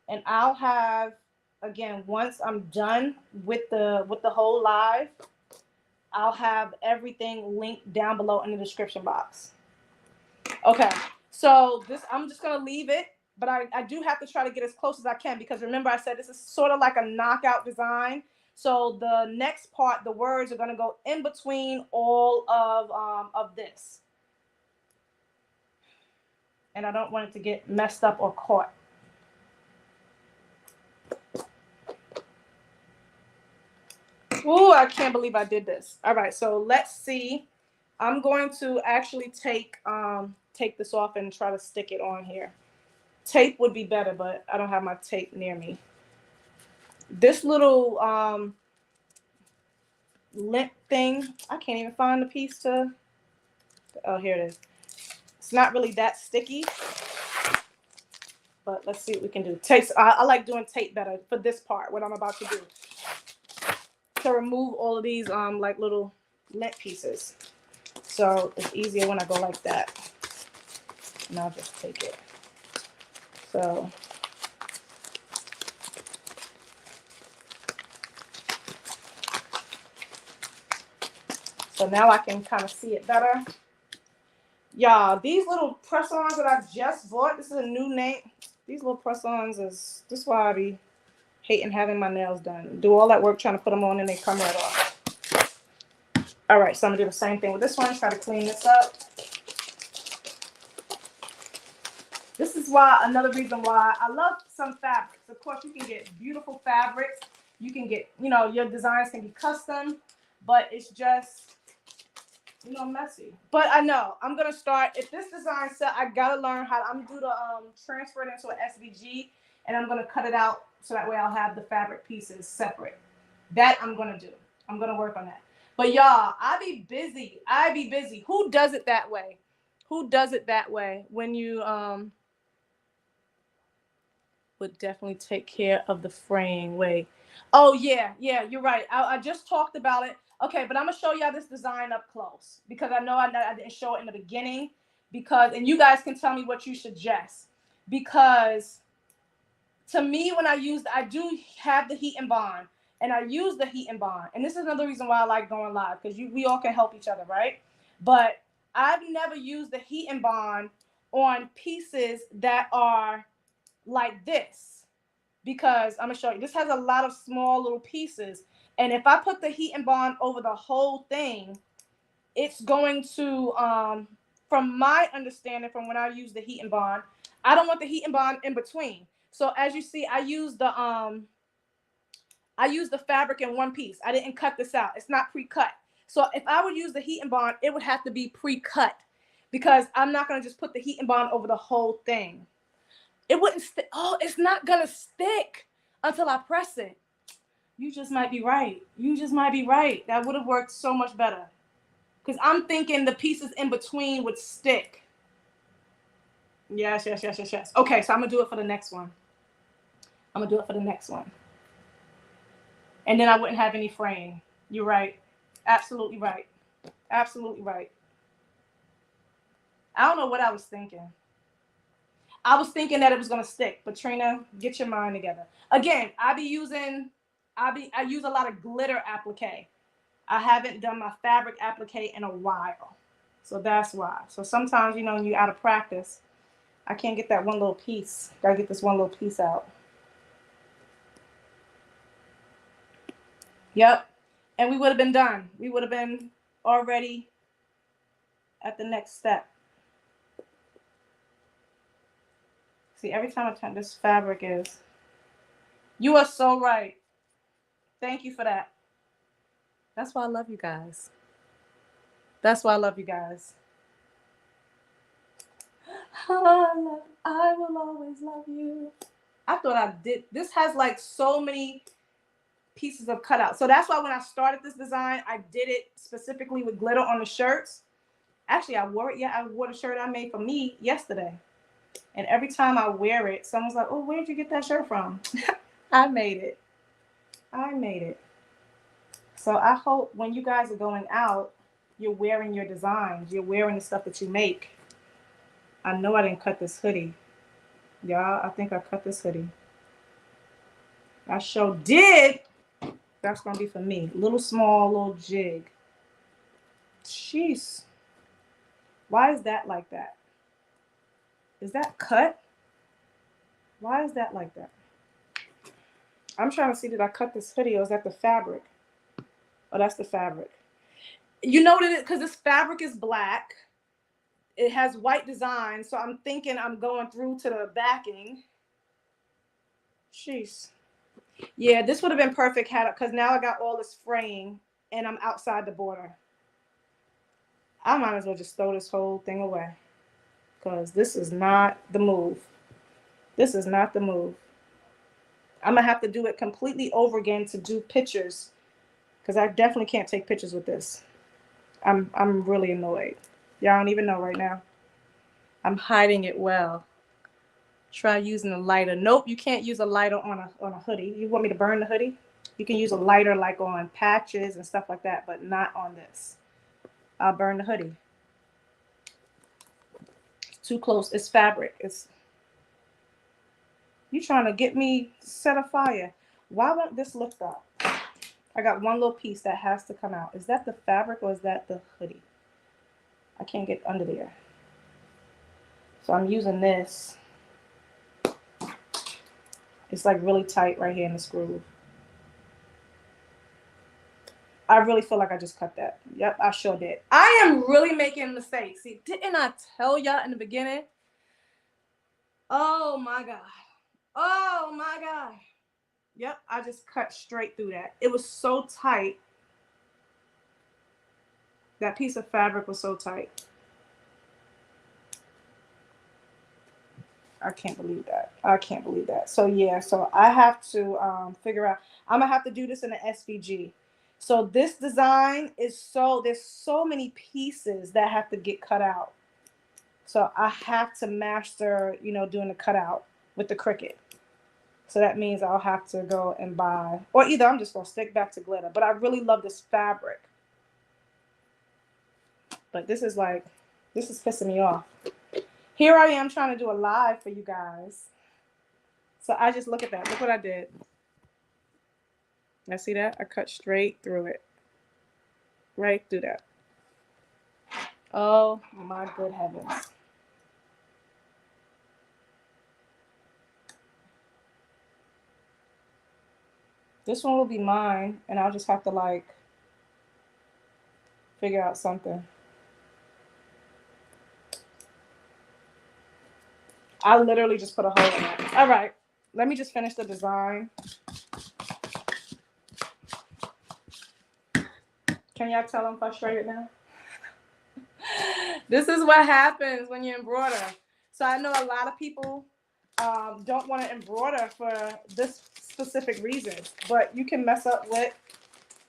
And I'll have, again, once I'm done with the whole live, I'll have everything linked down below in the description box. Okay, so this, I'm just gonna leave it, but I do have to try to get as close as I can because remember I said this is sort of like a knockout design. So the next part, the words are gonna go in between all of this. And I don't want it to get messed up or caught. Ooh, I can't believe I did this. All right, so let's see. I'm going to actually take this off and try to stick it on here. Tape would be better, but I don't have my tape near me. This little lint thing, I can't even find the piece to, oh, here it is. It's not really that sticky, but let's see what we can do. Tape, I like doing tape better for this part, what I'm about to do. To remove all of these like little lint pieces. So it's easier when I go like that. And I'll just take it. So now I can kind of see it better. Y'all, these little press-ons that I just bought, this is a new name. These little press-ons this is why I be hating having my nails done. Do all that work trying to put them on and they come right off. All right, so I'm gonna do the same thing with this one. Try to clean this up. This is why, another reason why I love some fabrics. Of course, you can get beautiful fabrics. You can get, you know, your designs can be custom, but it's just, you know, messy. But I know I'm gonna start. If this design set, I gotta learn how. I'm gonna do the transfer it into an SVG, and I'm gonna cut it out so that way I'll have the fabric pieces separate. That I'm gonna do. I'm gonna work on that. But y'all, I be busy. I be busy. Who does it that way? Who does it that way when you would definitely take care of the fraying? Wait. Oh yeah, you're right. I just talked about it. Okay, but I'm gonna show y'all this design up close because I know I didn't show it in the beginning, because, and you guys can tell me what you suggest, because to me, when I do have the heat and bond, and I use the heat and bond, and this is another reason why I like going live, because we all can help each other, right? But I've never used the heat and bond on pieces that are like this, because I'm gonna show you, this has a lot of small little pieces, and if I put the heat and bond over the whole thing, it's going to from my understanding, from when I use the heat and bond, I don't want the heat and bond in between. So as you see, I use the fabric in one piece. I didn't cut this out. It's not pre-cut. So if I would use the heat and bond, it would have to be pre-cut, because I'm not going to just put the heat and bond over the whole thing. It wouldn't stick. Oh, it's not going to stick until I press it. You just might be right. You just might be right. That would have worked so much better, because I'm thinking the pieces in between would stick. Yes. Okay, so I'm going to do it for the next one. And then I wouldn't have any fraying. You're right. Absolutely right. Absolutely right. I don't know what I was thinking. I was thinking that it was going to stick. But Trina, get your mind together. Again, I use a lot of glitter applique. I haven't done my fabric applique in a while. So that's why. So sometimes, you know, when you're out of practice, I can't get that one little piece. Gotta get this one little piece out. Yep. And we would have been done. We would have been already at the next step. See, every time I turn this fabric is. You are so right. Thank you for that. That's why I love you guys. That's why I love you guys. I will always love you. I thought I did. This has like so many pieces of cutout. So that's why when I started this design, I did it specifically with glitter on the shirts. Actually, I wore it. Yeah, I wore the shirt I made for me yesterday. And every time I wear it, someone's like, oh, where'd you get that shirt from? I made it. So I hope when you guys are going out, you're wearing your designs. You're wearing the stuff that you make. I know I didn't cut this hoodie. Y'all, I think I cut this hoodie. I sure did. That's going to be for me. Little small, little jig. Jeez. Why is that like that? Is that cut? Why is that like that? I'm trying to see, did I cut this hoodie or is that the fabric? Oh, that's the fabric. You know what it is? Because this fabric is black. It has white design. So I'm thinking I'm going through to the backing. Jeez. Yeah, this would have been perfect had, because now I got all this fraying and I'm outside the border. I might as well just throw this whole thing away, because this is not the move. This is not the move. I'm going to have to do it completely over again to do pictures, because I definitely can't take pictures with this. I'm really annoyed. Y'all don't even know right now. I'm hiding it well. Try using a lighter. Nope, you can't use a lighter on a hoodie. You want me to burn the hoodie? You can use a lighter like on patches and stuff like that, but not on this. I'll burn the hoodie. It's too close. It's fabric. You trying to get me set afire. Why won't this lift up? I got one little piece that has to come out. Is that the fabric or is that the hoodie? I can't get under there. So I'm using this. It's like really tight right here in the screw. I really feel like I just cut that. Yep, I sure did. I am really making mistakes. See, didn't I tell y'all in the beginning? Oh my God. Oh my God. Yep, I just cut straight through that. It was so tight. That piece of fabric was so tight. I can't believe that. I can't believe that. So yeah, so I have to figure out. I'm gonna have to do this in the SVG. So this design is there's so many pieces that have to get cut out. So I have to master, you know, doing the cutout with the Cricut. So that means I'll have to go and buy, or either I'm just gonna stick back to glitter. But I really love this fabric. But this is pissing me off. Here I am trying to do a live for you guys. So I just look at that. Look what I did. Now see that? I cut straight through it. Right through that. Oh my good heavens. This one will be mine, and I'll just have to like figure out something. I literally just put a hole in it. All right, let me just finish the design. Can y'all tell I'm frustrated now? This is what happens when you embroider. So I know a lot of people don't want to embroider for this specific reason, but you can mess up with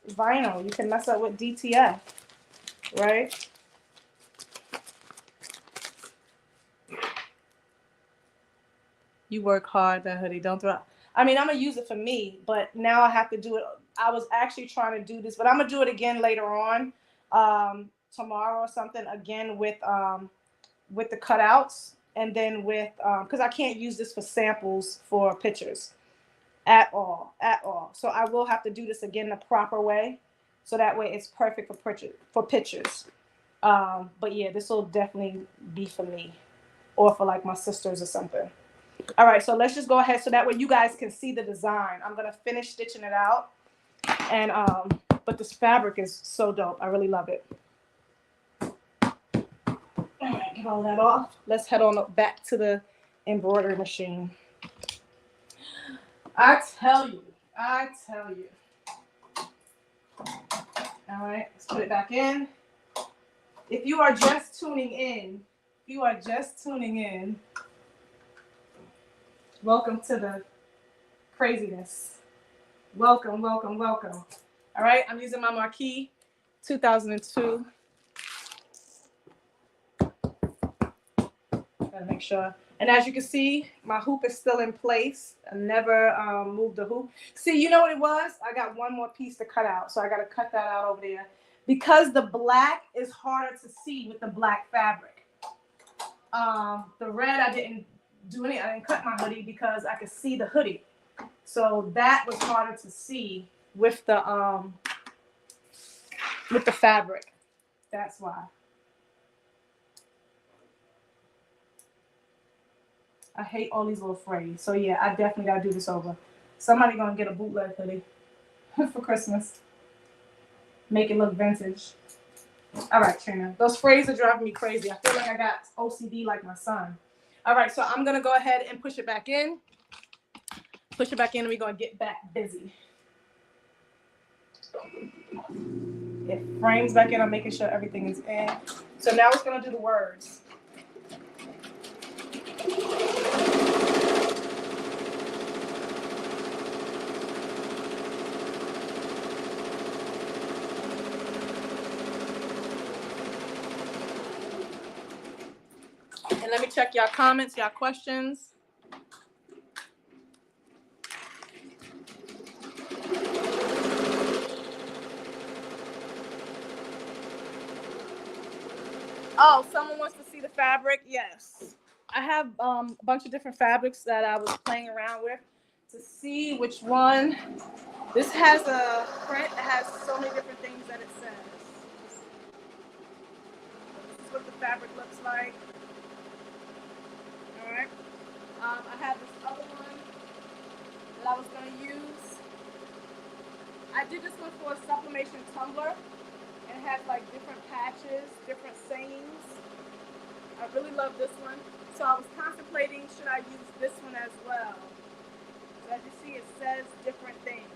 vinyl. You can mess up with DTF, right? You work hard, that hoodie. Don't throw it. I mean, I'm going to use it for me, but now I have to do it. I was actually trying to do this, but I'm going to do it again later on, tomorrow or something, again with the cutouts, and then with, because I can't use this for samples for pictures at all. So I will have to do this again the proper way, so that way it's perfect for pictures. But yeah, this will definitely be for me or for like my sisters or something. All right, so let's just go ahead so that way you guys can see the design. I'm gonna finish stitching it out, and but this fabric is so dope. I really love it. All right, get all that off. Let's head on up back to the embroidery machine. I tell you. All right, let's put it back in. If you are just tuning in, welcome to the craziness. Welcome. All right, I'm using my Marquee 2002. Gotta make sure. And as you can see, my hoop is still in place. I never moved the hoop. See, you know what it was? I got one more piece to cut out, so I gotta cut that out over there. Because the black is harder to see with the black fabric. The red, I didn't do any. I didn't cut my hoodie because I could see the hoodie. So that was harder to see with the fabric. That's why. I hate all these little frays. So yeah, I definitely gotta do this over. Somebody gonna get a bootleg hoodie for Christmas. Make it look vintage. All right, Trina. Those frays are driving me crazy. I feel like I got OCD like my son. All right, so I'm gonna go ahead and push it back in. Push it back in, and we're gonna get back busy. It frames back in. I'm making sure everything is in. So now it's gonna do the words. And let me check y'all comments, y'all questions. Oh, someone wants to see the fabric? Yes. I have a bunch of different fabrics that I was playing around with to see which one. This has a print that has so many different things that it says. This is what the fabric looks like. All right. I have this other one that I was going to use. I did this one for a sublimation tumbler, and it has like different patches, different sayings. I really love this one. So I was contemplating, should I use this one as well? So as you see, it says different things.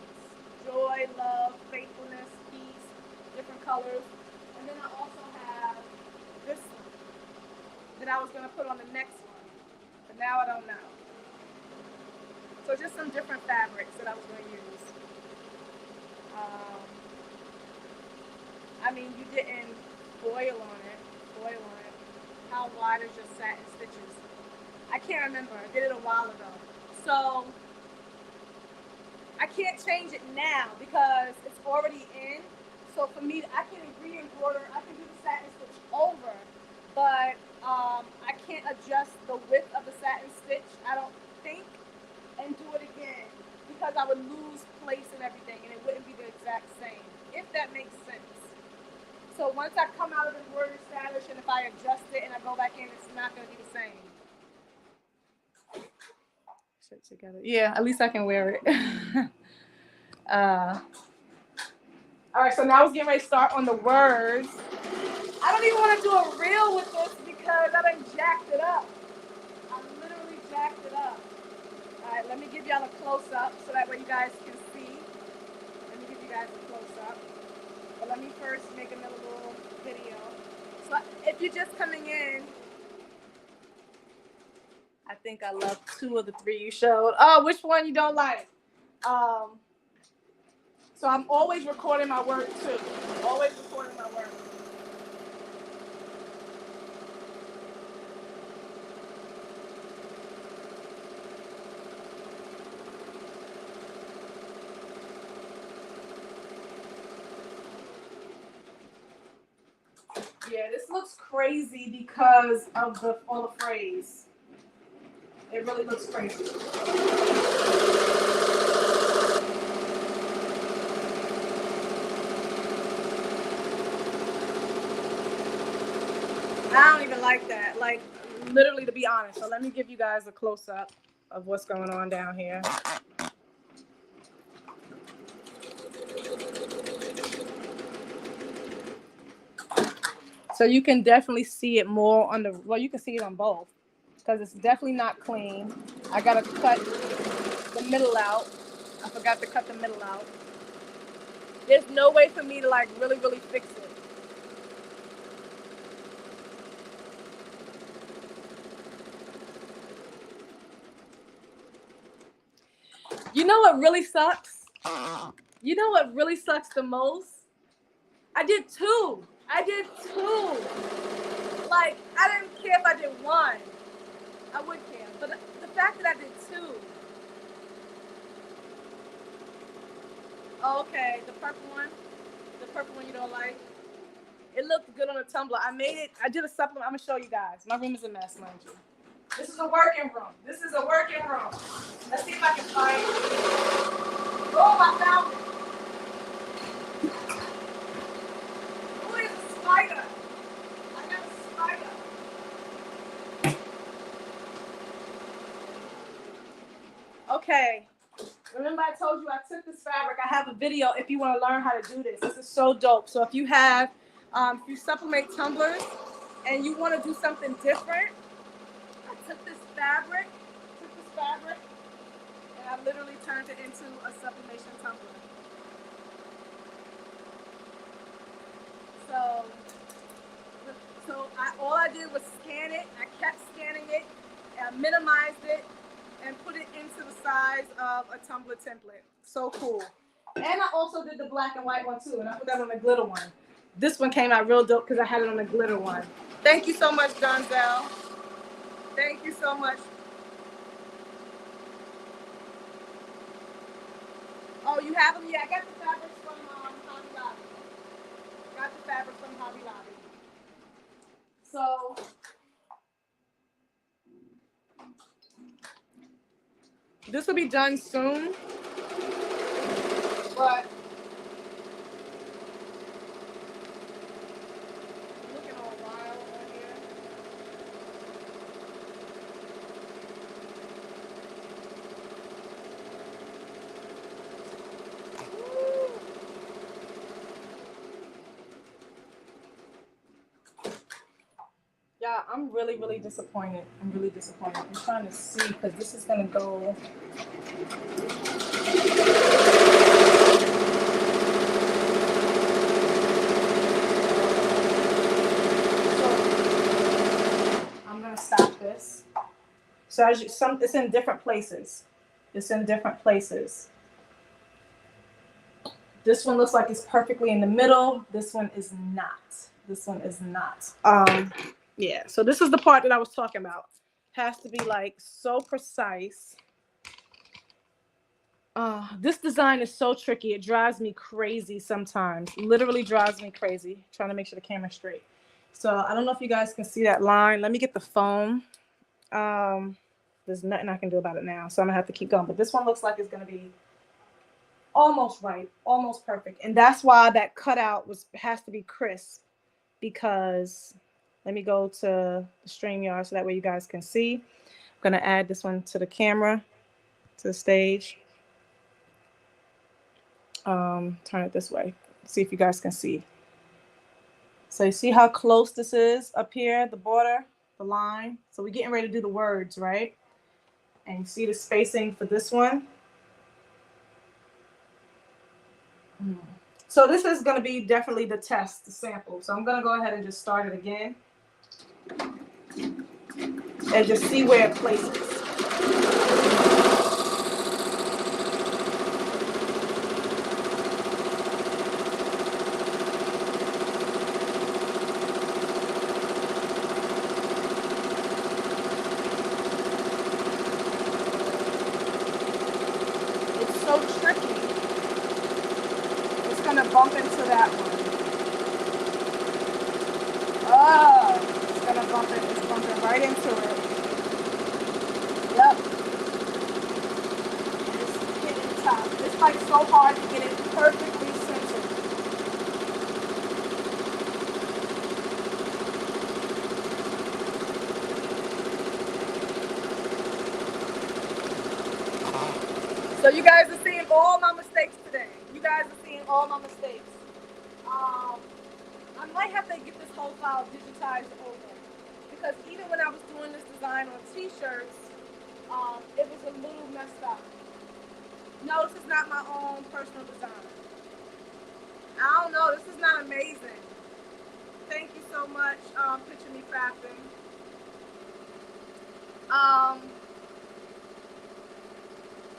Joy, love, faithfulness, peace, different colors. And then I also have this one that I was going to put on the next one, but now I don't know. So just some different fabrics that I was going to use. I mean, you didn't foil on it. How wide is your satin stitches? I can't remember. I did it a while ago. So I can't change it now because it's already in. So for me, I can re-embroider. I can do the satin stitch over, but I can't adjust the width of the satin stitch, I don't think, and do it again because I would lose place and everything, and it wouldn't be the exact same, if that makes sense. So once I come out of the embroidery status, and if I adjust it and I go back in, it's not going to be the same. Shit together. Yeah, at least I can wear it. All right, so now I was getting ready to start on the words. I don't even want to do a reel with this because I done jacked it up. I literally jacked it up. All right, let me give y'all a close-up so that way you guys can see. Let me give you guys a close-up. But let me first make another little video. So if you're just coming in, I think I love 2 of the 3 you showed. Oh, which one you don't like? So I'm always recording my work too. Always recording my work. Yeah, this looks crazy because of all the phrase. It really looks crazy. I don't even like that. Like, literally, to be honest. So let me give you guys a close-up of what's going on down here. So you can definitely see it more on the, well, you can see it on both because it's definitely not clean. I got to cut the middle out. I forgot to cut the middle out. There's no way for me to like really fix it. You know what really sucks? You know what really sucks the most? I did 2. Like, I didn't care if I did 1. I would care. But the fact that I did 2. Oh, okay, the purple one you don't like. It looked good on the tumbler. I did a supplement. I'm gonna show you guys. My room is a mess, mind you. This is a working room. Let's see if I can find it. Oh, I found it. Oh, there's a spider. I got a spider. Okay. Remember I told you I took this fabric. I have a video if you want to learn how to do this. This is so dope. So if you have, if you supplement tumblers and you want to do something different, I took this fabric, and I literally turned it into a sublimation tumbler. So all I did was scan it. I kept scanning it, and I minimized it, and put it into the size of a tumbler template. So cool. And I also did the black and white one too, and I put that on the glitter one. This one came out real dope because I had it on the glitter one. Thank you so much, Donzel. Thank you so much. Oh, you have them? Yeah, I got the fabrics from Hobby Lobby. So This will be done soon, but looking all wild on here. Yeah, I'm really, really disappointed. I'm really disappointed. I'm trying to see because this is gonna go. I'm gonna stop this. So as you, it's in different places. It's in different places. This one looks like it's perfectly in the middle. This one is not. This one is not. Yeah. So this is the part that I was talking about. Has to be like so precise. This design is so tricky. It drives me crazy sometimes. Literally drives me crazy. Trying to make sure the camera's straight. So I don't know if you guys can see that line. Let me get the phone. There's nothing I can do about it now, so I'm gonna have to keep going. But this one looks like it's gonna be almost right, almost perfect. And that's why that cutout has to be crisp, because let me go to the StreamYard so that way you guys can see. I'm gonna add this one to the camera, to the stage. Turn it this way, see if you guys can see. So you see how close this is up here, the border, the line. So we're getting ready to do the words, right? And you see the spacing for this one. So this is going to be definitely the test, the sample. So I'm going to go ahead and just start it again. And just see where it places. It's so tricky. It's going to bump into that one. Oh, it's going to bump it. It's bumping right into it. Yep. It's hitting the top. It's like so hard to get it perfectly centered. So you guys are seeing all my mistakes today. You guys are seeing all my mistakes. I might have to get this whole file digitized over, because even when I was doing this design on t-shirts, it was a little messed up. No, this is not my own personal design. I don't know. This is not amazing. Thank you so much, Picture Me Crafting.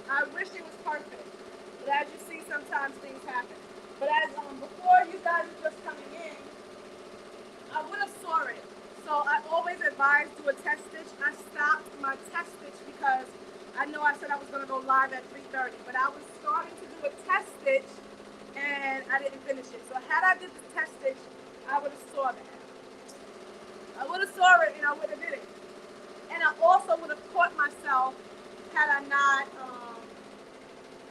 I wish it was perfect, but as you see, sometimes things happen. But as before you guys were just coming in, I would have saw it. So I always advise do a test stitch. I stopped my test stitch because I know I said I was going to go live at 3:30, but I was starting to do a test stitch and I didn't finish it. So had I did the test stitch, I would have saw that. I would have saw it and I would have did it. And I also would have caught myself had I not,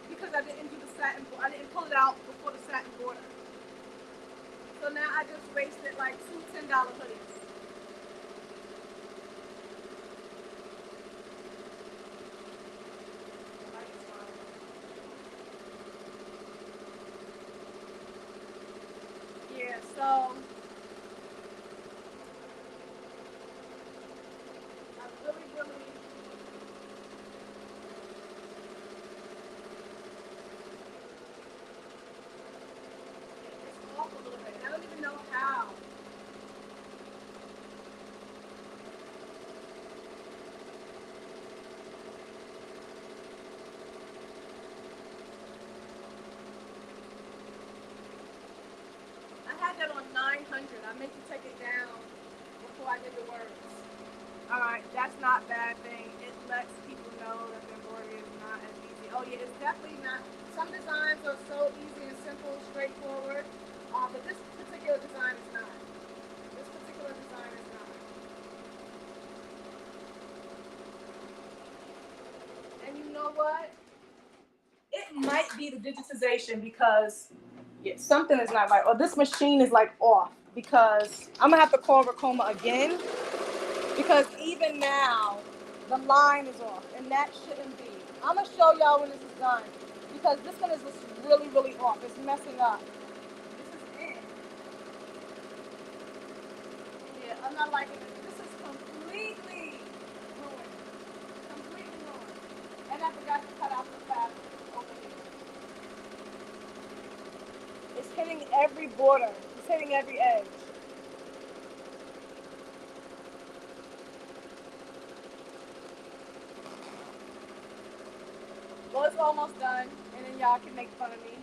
because I didn't do the satin, I didn't pull it out before the satin border. So now I just wasted like two $10 hoodies. Yeah, so I really it's off a little bit. I don't even know how. I had that on 900. I meant to take it down before I did the words. Alright, that's not a bad thing. It lets people know that the embroidery is not as easy. Oh yeah, it's definitely not. Some designs are so easy and simple, straightforward, but this particular design is not. This particular design is not. And you know what? It might be the digitization because something is not right. Or this machine is like off because I'm going to have to call Ricoma again because even now the line is off and that shouldn't be. I'm going to show y'all when this is done because this one is just really, really off. It's messing up. This is in. Yeah, I'm not liking it. This is completely ruined. Completely ruined. And I forgot to cut out the fabric over here. It's hitting every border. It's hitting every edge. Well, it's almost done, and then y'all can make fun of me.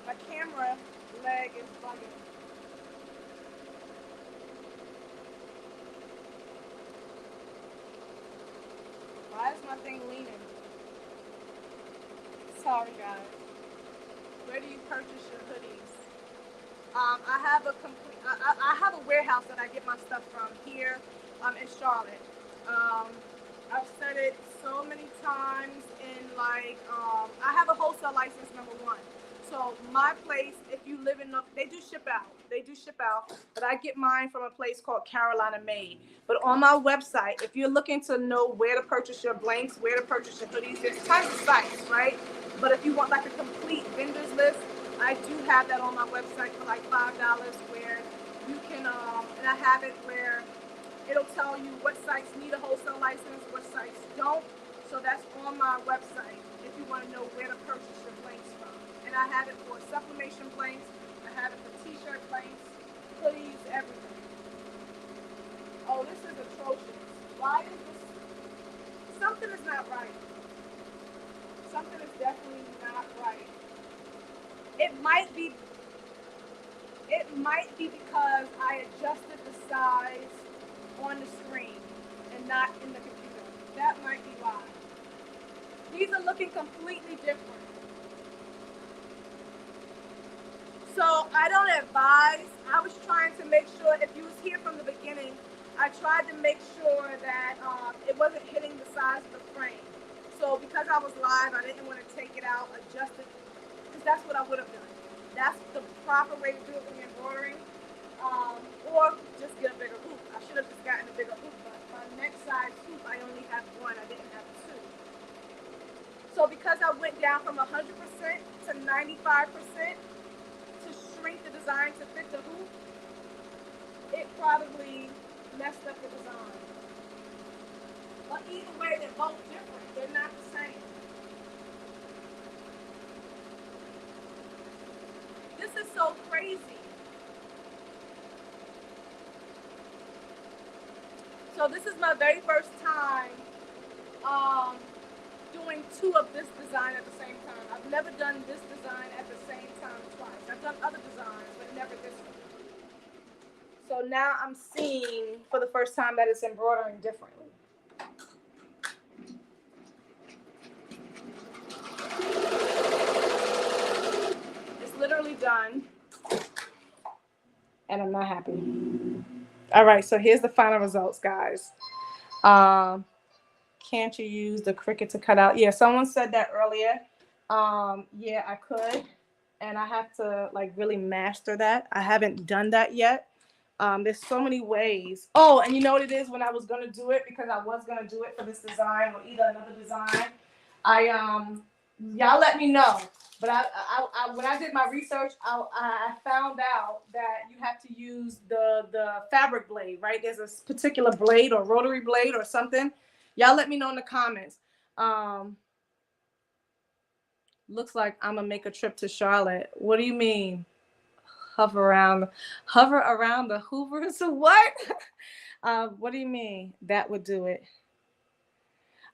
My camera leg is bugging. Why is my thing leaning? Sorry, guys. Where do you purchase your hoodies? I have a complete. I have a warehouse that I get my stuff from here, in Charlotte. I've said it so many times. I have a wholesale license, number one. So my place, if you live in, they do ship out. They do ship out, but I get mine from a place called Carolina Made. But on my website, if you're looking to know where to purchase your blanks, where to purchase your hoodies, there's tons of sites, right? But if you want like a complete vendors list, I do have that on my website for like $5 where you can, and I have it where it'll tell you what sites need a wholesale license, what sites don't. So that's on my website if you want to know where to purchase your blanks from. And I have it for sublimation blanks, I have it for t-shirt blanks, hoodies, everything. Oh, this is atrocious. Why is this? Something is not right. Something is definitely not right. It might be because I adjusted the size on the screen and not in the computer. That might be why. These are looking completely different. So I don't advise. I was trying to make sure, if you was here from the beginning, I tried to make sure that it wasn't hitting the size of the frame. So because I was live, I didn't want to take it out, adjust it, because that's what I would have done. That's the proper way to do it when you're embroidering. Or just get a bigger hoop. I should have just gotten a bigger hoop, but my next size hoop, I only have one. I didn't have two. So because I went down from 100% to 95% to shrink the design to fit the hoop, it probably messed up the design. But either way, they're both different. They're not the same. This is so crazy. So this is my very first time doing two of this design at the same time. I've never done this design at the same time twice. I've done other designs, but never this one. So now I'm seeing for the first time that it's embroidering differently. It's literally done. And I'm not happy. All right, so here's the final results, guys. Can't you use the Cricut to cut out? Yeah, someone said that earlier. Yeah, I could. And I have to like really master that. I haven't done that yet. There's so many ways. Oh, and you know what it is when I was going to do it, because I was going to do it for this design or either another design. Y'all let me know. But I when I did my research, I found out that you have to use the fabric blade, right? There's a particular blade or rotary blade or something. Y'all let me know in the comments. Looks like I'm gonna make a trip to Charlotte. What do you mean? Hover around the Hoovers? What? What do you mean? That would do it.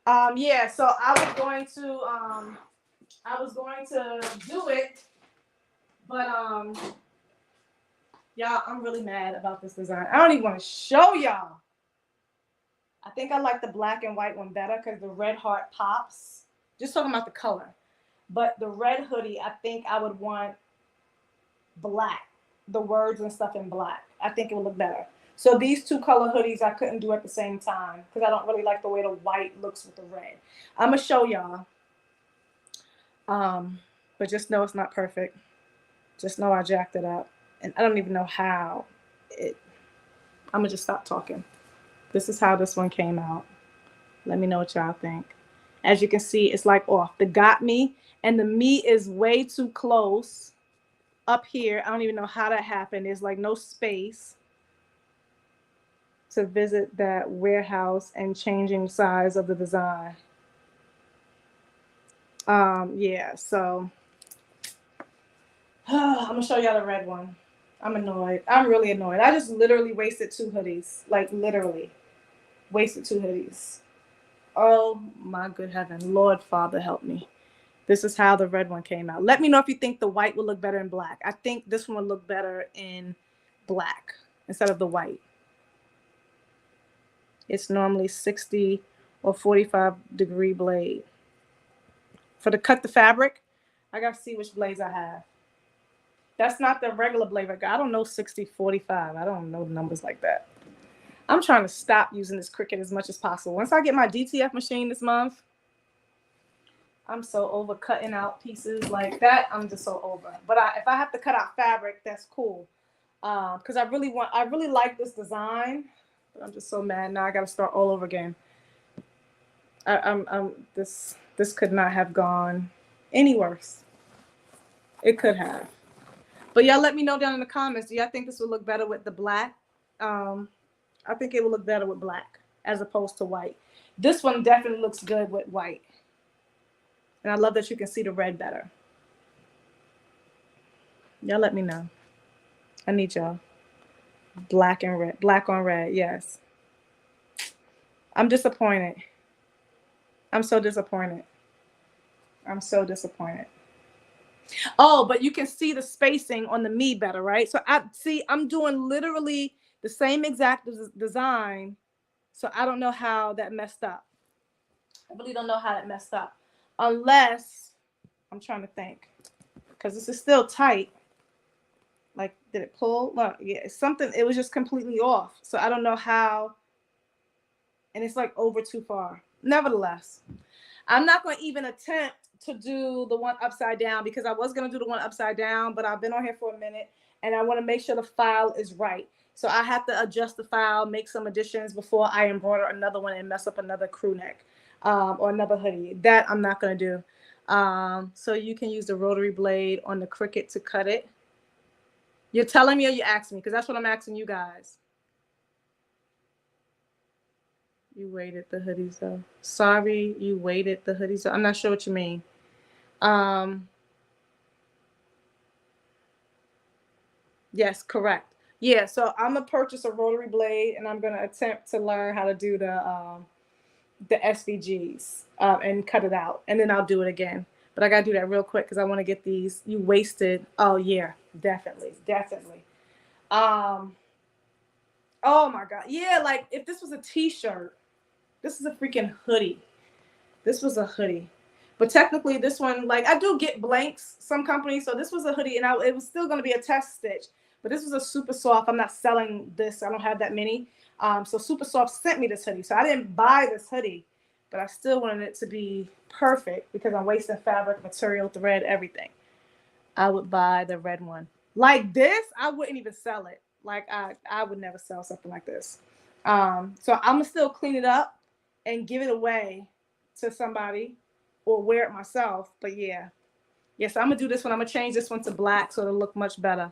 Yeah. So I was going to do it, but y'all, I'm really mad about this design. I don't even want to show y'all. I think I like the black and white one better because the red heart pops. Just talking about the color. But the red hoodie, I think I would want black. the words and stuff in black. I think it would look better. So these two color hoodies I couldn't do at the same time because I don't really like the way the white looks with the red. I'm gonna show y'all. But just know it's not perfect. Just know I jacked it up. And I don't even know how I'm gonna just stop talking. This is how this one came out. Let me know what y'all think. As you can see, it's like off. The got me and the me is way too close up here. I don't even know how that happened. There's like no space to visit that warehouse and changing size of the design. Yeah, so I'm gonna show y'all the red one. I'm annoyed. I'm really annoyed. I just literally wasted 2 hoodies. Like literally wasted 2 hoodies. Oh my good heaven. Lord Father help me. This is how the red one came out. Let me know if you think the white would look better in black. I think this one would look better in black instead of the white. It's normally 60 or 45 degree blade. For to cut the fabric, I gotta see which blades I have. That's not the regular blade. I don't know 60, 45. I don't know the numbers like that. I'm trying to stop using this Cricut as much as possible. Once I get my DTF machine this month, I'm so over cutting out pieces like that. I'm just so over. But if I have to cut out fabric, that's cool. Because I really like this design. But I'm just so mad now. I got to start all over again. This could not have gone any worse. It could have. But y'all let me know down in the comments. Do y'all think this would look better with the black? I think it would look better with black as opposed to white. This one definitely looks good with white. And I love that you can see the red better. Y'all let me know. I need y'all. Black and red. Black on red, yes. I'm disappointed. I'm so disappointed. I'm so disappointed. Oh, but you can see the spacing on the me better, right? So I'm doing literally the same exact design. So I don't know how that messed up. I really don't know how that messed up. Unless, I'm trying to think. Because this is still tight. Like, did it pull? Well, yeah, it's something. It was just completely off. So I don't know how. And it's like over too far. Nevertheless, I'm not going to even attempt to do the one upside down because I was going to do the one upside down, but I've been on here for a minute and I want to make sure the file is right. So I have to adjust the file, make some additions before I embroider another one and mess up another crew neck or another hoodie. That I'm not going to do. So you can use the rotary blade on the Cricut to cut it. You're telling me or you asking me? Because that's what I'm asking you guys. You weighted the hoodies though. Sorry, you weighted the hoodies though. I'm not sure what you mean. Yes, correct. Yeah, so I'm gonna purchase a rotary blade and I'm gonna attempt to learn how to do the SVGs and cut it out, and then I'll do it again. But I gotta do that real quick because I want to get these. You wasted. Oh yeah, definitely. Oh my god, yeah. Like if this was a T-shirt, this is a freaking hoodie. This was a hoodie. But technically this one, like I do get blanks, some companies. So this was a hoodie and it was still going to be a test stitch. But this was a super soft. I'm not selling this. I don't have that many. So Super Soft sent me this hoodie. So I didn't buy this hoodie, but I still wanted it to be perfect because I'm wasting fabric, material, thread, everything. I would buy the red one. Like this, I wouldn't even sell it. Like I would never sell something like this. So I'm going to still clean it up and give it away to somebody or wear it myself. But yeah. So I'm going to do this one. I'm going to change this one to black so it'll look much better.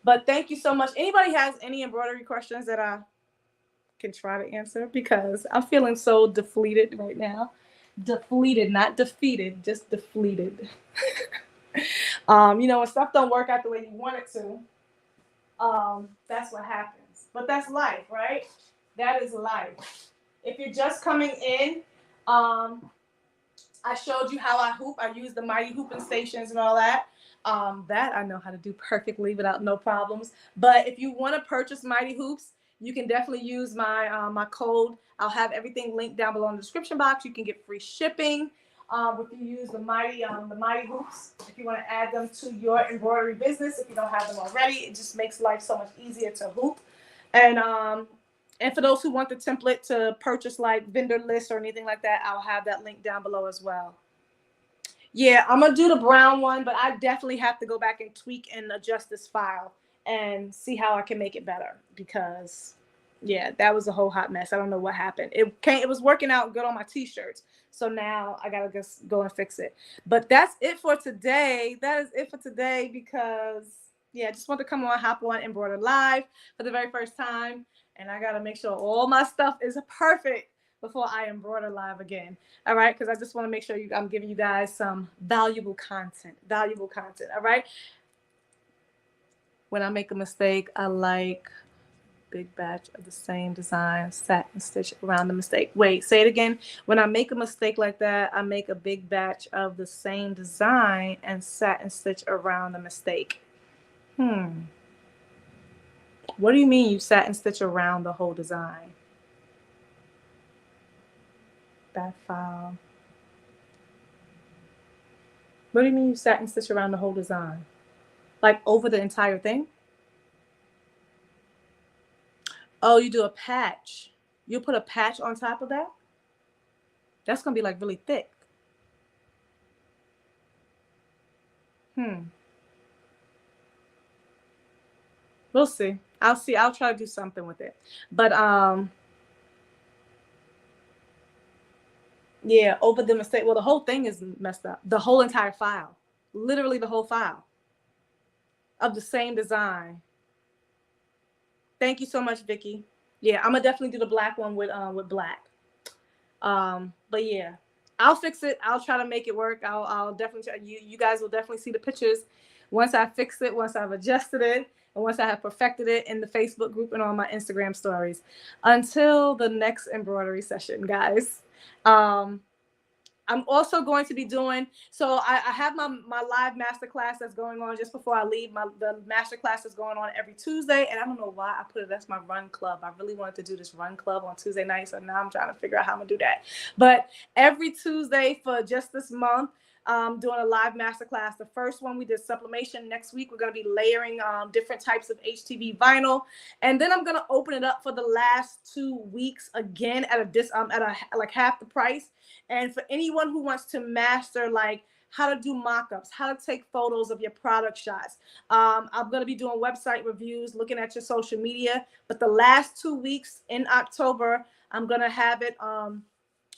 But thank you so much. Anybody has any embroidery questions that I can try to answer? Because I'm feeling so deflated right now. Deflated, not defeated, just deflated. When stuff don't work out the way you want it to, that's what happens. But that's life, right? That is life. If you're just coming in, I showed you how I hoop. I use the mighty hooping stations and all that. That I know how to do perfectly without no problems. But if you want to purchase mighty hoops, you can definitely use my my code. I'll have everything linked down below in the description box. You can get free shipping. If you use the mighty hoops, if you want to add them to your embroidery business, if you don't have them already, it just makes life so much easier to hoop. And for those who want the template to purchase like vendor lists or anything like that, I'll have that link down below as well. Yeah, I'm gonna do the brown one, but I definitely have to go back and tweak and adjust this file and see how I can make it better, because yeah, that was a whole hot mess. I don't know what happened. It was working out good on my t-shirts. So now I gotta just go and fix it. But that's it for today. That is it for today, because yeah, I just want to come on, hop on Embroider Live for the very first time. And I gotta make sure all my stuff is perfect before I embroider live again. All right, because I just want to make sure I'm giving you guys some valuable content. All right. When I make a mistake, I like big batch of the same design, satin stitch around the mistake. Wait, say it again. When I make a mistake like that, I make a big batch of the same design and satin stitch around the mistake. What do you mean you satin stitch around the whole design? That file. What do you mean you satin stitch around the whole design? Like over the entire thing? Oh, you do a patch. You put a patch on top of that? That's going to be like really thick. We'll see. I'll see. I'll try to do something with it. But yeah, over the mistake. Well, the whole thing is messed up. The whole entire file. Literally the whole file of the same design. Thank you so much, Vicky. Yeah, I'm gonna definitely do the black one with black. But yeah, I'll fix it. I'll try to make it work. I'll definitely try. You guys will definitely see the pictures once I fix it, once I've adjusted it, and once I have perfected it in the Facebook group and on my Instagram stories. Until the next embroidery session, guys. I'm also going to be doing, so I have my live masterclass that's going on just before I leave. The masterclass is going on every Tuesday, and I don't know why I put it, that's my run club. I really wanted to do this run club on Tuesday night, so now I'm trying to figure out how I'm gonna do that. But every Tuesday for just this month, doing a live masterclass. The first one we did sublimation. Next week we're going to be layering different types of HTV vinyl, and then I'm going to open it up for the last 2 weeks again at a like half the price. And for anyone who wants to master like how to do mock-ups, how to take photos of your product shots. I'm going to be doing website reviews, looking at your social media. But the last 2 weeks in October, I'm going to have it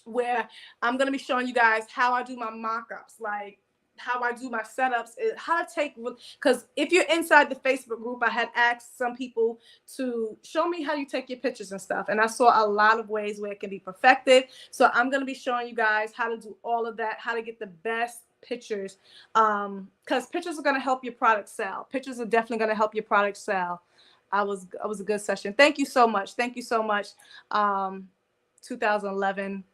where I'm going to be showing you guys how I do my mock-ups, like how I do my setups, how to take, because if you're inside the Facebook group, I had asked some people to show me how you take your pictures and stuff. And I saw a lot of ways where it can be perfected. So I'm going to be showing you guys how to do all of that, how to get the best pictures, because pictures are going to help your product sell. Pictures are definitely going to help your product sell. I was a good session. Thank you so much. 2011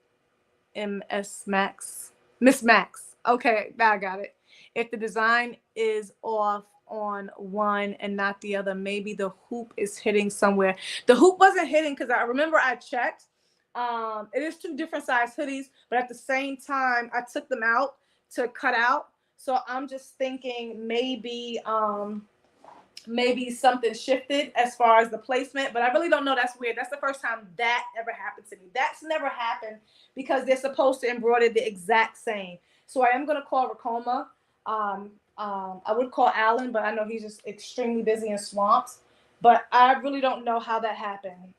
MS Max. Miss Max. Okay, now I got it. If the design is off on one and not the other, maybe the hoop is hitting somewhere. The hoop wasn't hitting because I remember I checked. It is 2 different size hoodies, but at the same time, I took them out to cut out. So I'm just thinking maybe something shifted as far as the placement, but I really don't know. That's weird. That's the first time that ever happened to me. That's never happened because they're supposed to embroider the exact same. So I am going to call Ricoma. I would call Alan, but I know he's just extremely busy and swamped. But I really don't know how that happened.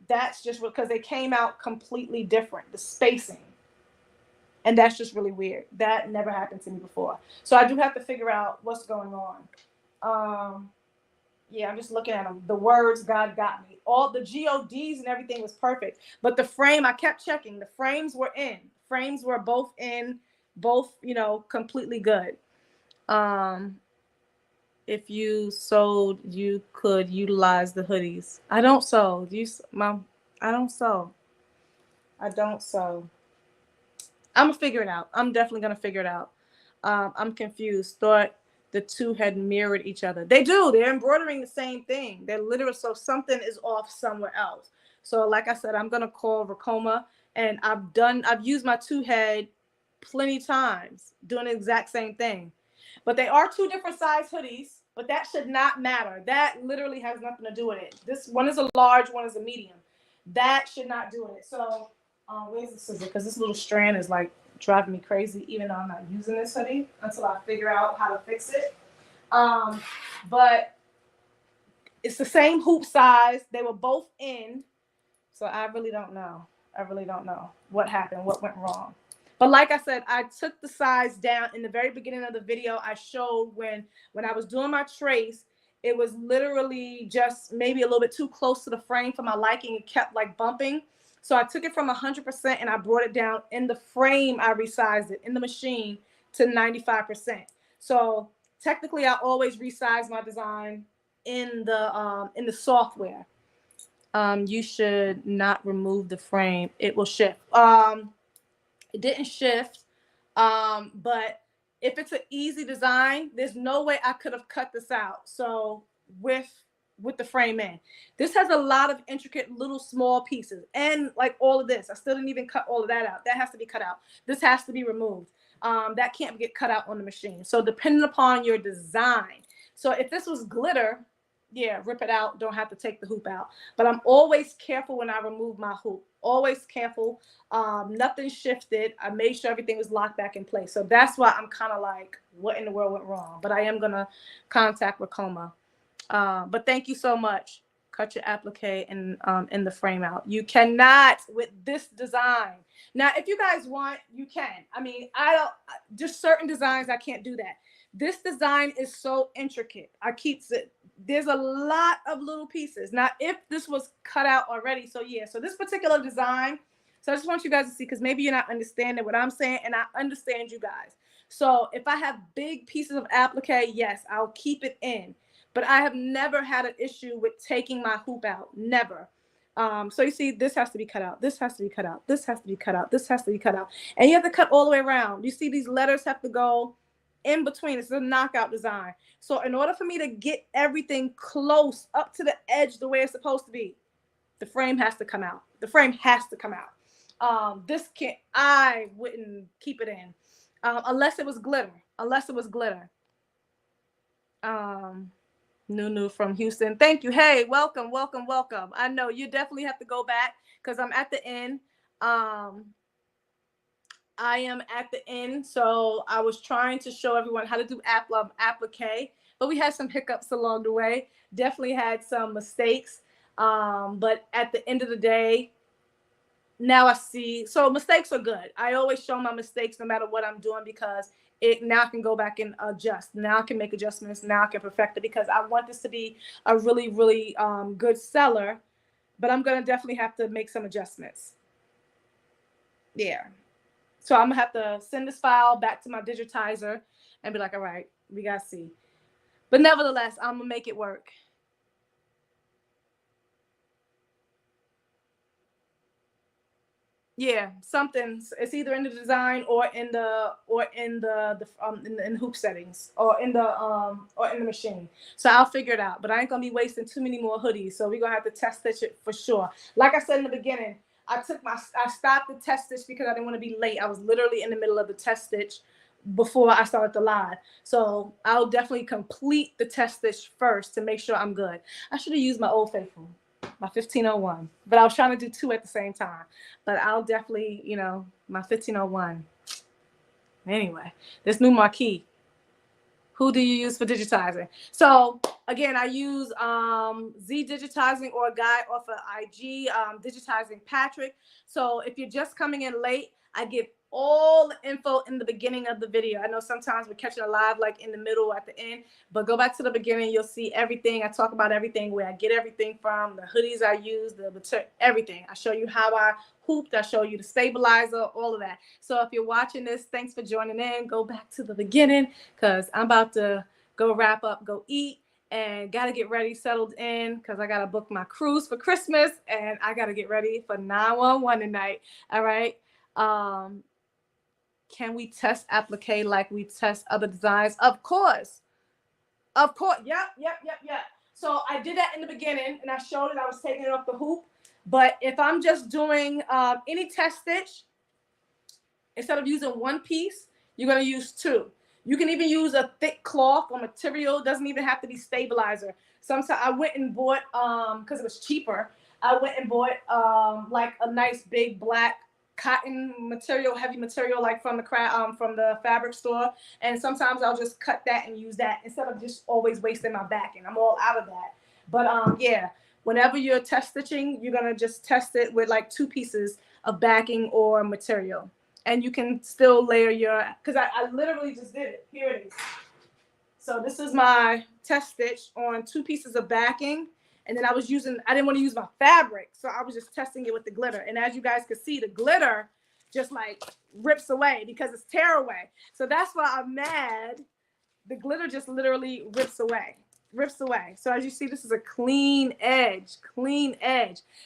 That's just because they came out completely different, the spacing. And that's just really weird. That never happened to me before. So I do have to figure out what's going on. Yeah, I'm just looking at them. The words, God got me. All the GODs and everything was perfect. But the frame, I kept checking. The frames were in. Frames were both in, both, completely good. If you sold, you could utilize the hoodies. I don't sew. I don't sew. I'm going to figure it out. I'm definitely going to figure it out. I'm confused. Thought the 2 had mirrored each other. They do. They're embroidering the same thing. They're literally, so something is off somewhere else. So like I said, I'm going to call Ricoma, and I've used my 2 head plenty times doing the exact same thing. But they are two different size hoodies, but that should not matter. That literally has nothing to do with it. This one is a large, one is a medium. That should not do it. So where's the scissor? Because this little strand is like driving me crazy, even though I'm not using this hoodie until I figure out how to fix it. But it's the same hoop size. They were both in. So I really don't know. I really don't know what happened, what went wrong. But like I said, I took the size down in the very beginning of the video. I showed when I was doing my trace, it was literally just maybe a little bit too close to the frame for my liking. It kept like bumping. So I took it from 100% and I brought it down. In the frame, I resized it in the machine to 95%. So technically, I always resize my design in the software. You should not remove the frame. It will shift. It didn't shift. But if it's an easy design, there's no way I could have cut this out. So with the frame in, this has a lot of intricate little small pieces, and like all of this, I still didn't even cut all of that out. That has to be cut out. This has to be removed. That can't get cut out on the machine. So depending upon your design. So if this was glitter, yeah, rip it out. Don't have to take the hoop out. But I'm always careful when I remove my hoop. Always careful. Nothing shifted. I made sure everything was locked back in place. So that's why I'm kind of like, what in the world went wrong? But I am going to contact Ricoma. But thank you so much. Cut your applique and in the frame out. You cannot with this design. Now, if you guys want, you can. I mean, I don't, just certain designs, I can't do that. This design is so intricate. There's a lot of little pieces. Now, if this was cut out already, so yeah, so this particular design, so I just want you guys to see, because maybe you're not understanding what I'm saying, and I understand you guys. So if I have big pieces of applique, yes, I'll keep it in. But I have never had an issue with taking my hoop out. Never. So you see, this has to be cut out. This has to be cut out. This has to be cut out. This has to be cut out. And you have to cut all the way around. You see these letters have to go in between. It's a knockout design. So in order for me to get everything close up to the edge the way it's supposed to be, the frame has to come out. The frame has to come out. I wouldn't keep it in unless it was glitter. Unless it was glitter. Nunu from Houston. Thank you. Hey, welcome, welcome, welcome. I know you definitely have to go back because I'm at the end. I am at the end. So I was trying to show everyone how to do applique, but we had some hiccups along the way. Definitely had some mistakes. But at the end of the day, now I see, so mistakes are good. I always show my mistakes no matter what I'm doing, because now I can go back and adjust. Now I can make adjustments. Now I can perfect it, because I want this to be a really, really good seller, but I'm going to definitely have to make some adjustments. Yeah. So I'm going to have to send this file back to my digitizer and be like, all right, we got to see. But nevertheless, I'm going to make it work. Yeah, something. It's either in the design or in the hoop settings, or in the machine. So I'll figure it out. But I ain't gonna be wasting too many more hoodies. So we're gonna have to test stitch it for sure. Like I said in the beginning, I stopped the test stitch because I didn't want to be late. I was literally in the middle of the test stitch before I started the live. So I'll definitely complete the test stitch first to make sure I'm good. I should have used my Old Faithful, my 1501, but I was trying to do two at the same time. But I'll definitely, my 1501. Anyway, this new Marquee. Who do you use for digitizing? So again, I use Z Digitizing, or a guy off of IG, Digitizing Patrick. So if you're just coming in late, I give all the info in the beginning of the video. I know sometimes we're catching a live like in the middle or at the end, but go back to the beginning. You'll see everything. I talk about everything, where I get everything from, the hoodies I use, everything. I show you how I hooped. I show you the stabilizer, all of that. So if you're watching this, thanks for joining in. Go back to the beginning, because I'm about to go wrap up, go eat, and got to get ready, settled in, because I got to book my cruise for Christmas, and I got to get ready for 911 tonight. All right. Can we test applique like we test other designs? Of course. Of course. Yep. So I did that in the beginning, and I showed it. I was taking it off the hoop. But if I'm just doing any test stitch, Instead of using one piece, you're going to use two. You can even use a thick cloth or material. It doesn't even have to be stabilizer. Sometimes I went and bought, because it was cheaper, I went and bought like a nice big black cotton material, heavy material, like from the fabric store. And sometimes I'll just cut that and use that instead of just always wasting my backing. I'm all out of that. But yeah, whenever you're test stitching, you're gonna just test it with like two pieces of backing or material. And you can still layer your, because I literally just did it. Here it is. So this is my test stitch on two pieces of backing. And then I didn't want to use my fabric. So I was just testing it with the glitter. And as you guys can see, the glitter just like rips away because it's tear away. So that's why I'm mad. The glitter just literally rips away. So as you see, this is a clean edge.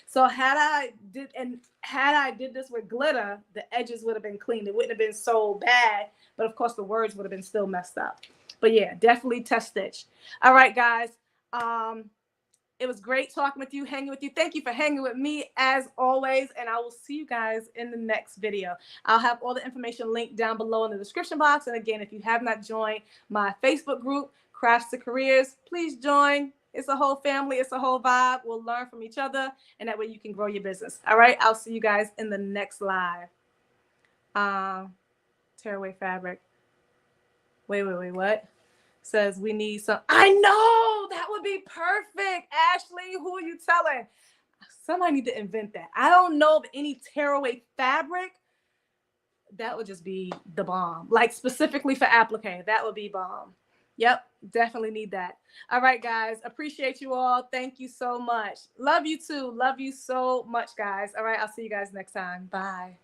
So had I did this with glitter, the edges would have been clean. It wouldn't have been so bad, but of course the words would have been still messed up. But yeah, definitely test stitch. All right, guys. It was great talking with you, hanging with you. Thank you for hanging with me as always, and I will see you guys in the next video. I'll have all the information linked down below in the description box. And again, if you have not joined my Facebook group, Crafts to Careers, please join. It's a whole family. It's a whole vibe. We'll learn from each other, and that way you can grow your business. All right, I'll see you guys in the next live. Tearaway fabric. Wait, what? Says we need some. I know, that would be perfect. Ashley, who are you telling? Somebody need to invent that. I don't know of any tearaway fabric. That would just be the bomb. Like specifically for applique, that would be bomb. Yep, definitely need that. All right, guys, appreciate you all. Thank you so much. Love you too. Love you so much, guys. All right, I'll see you guys next time. Bye.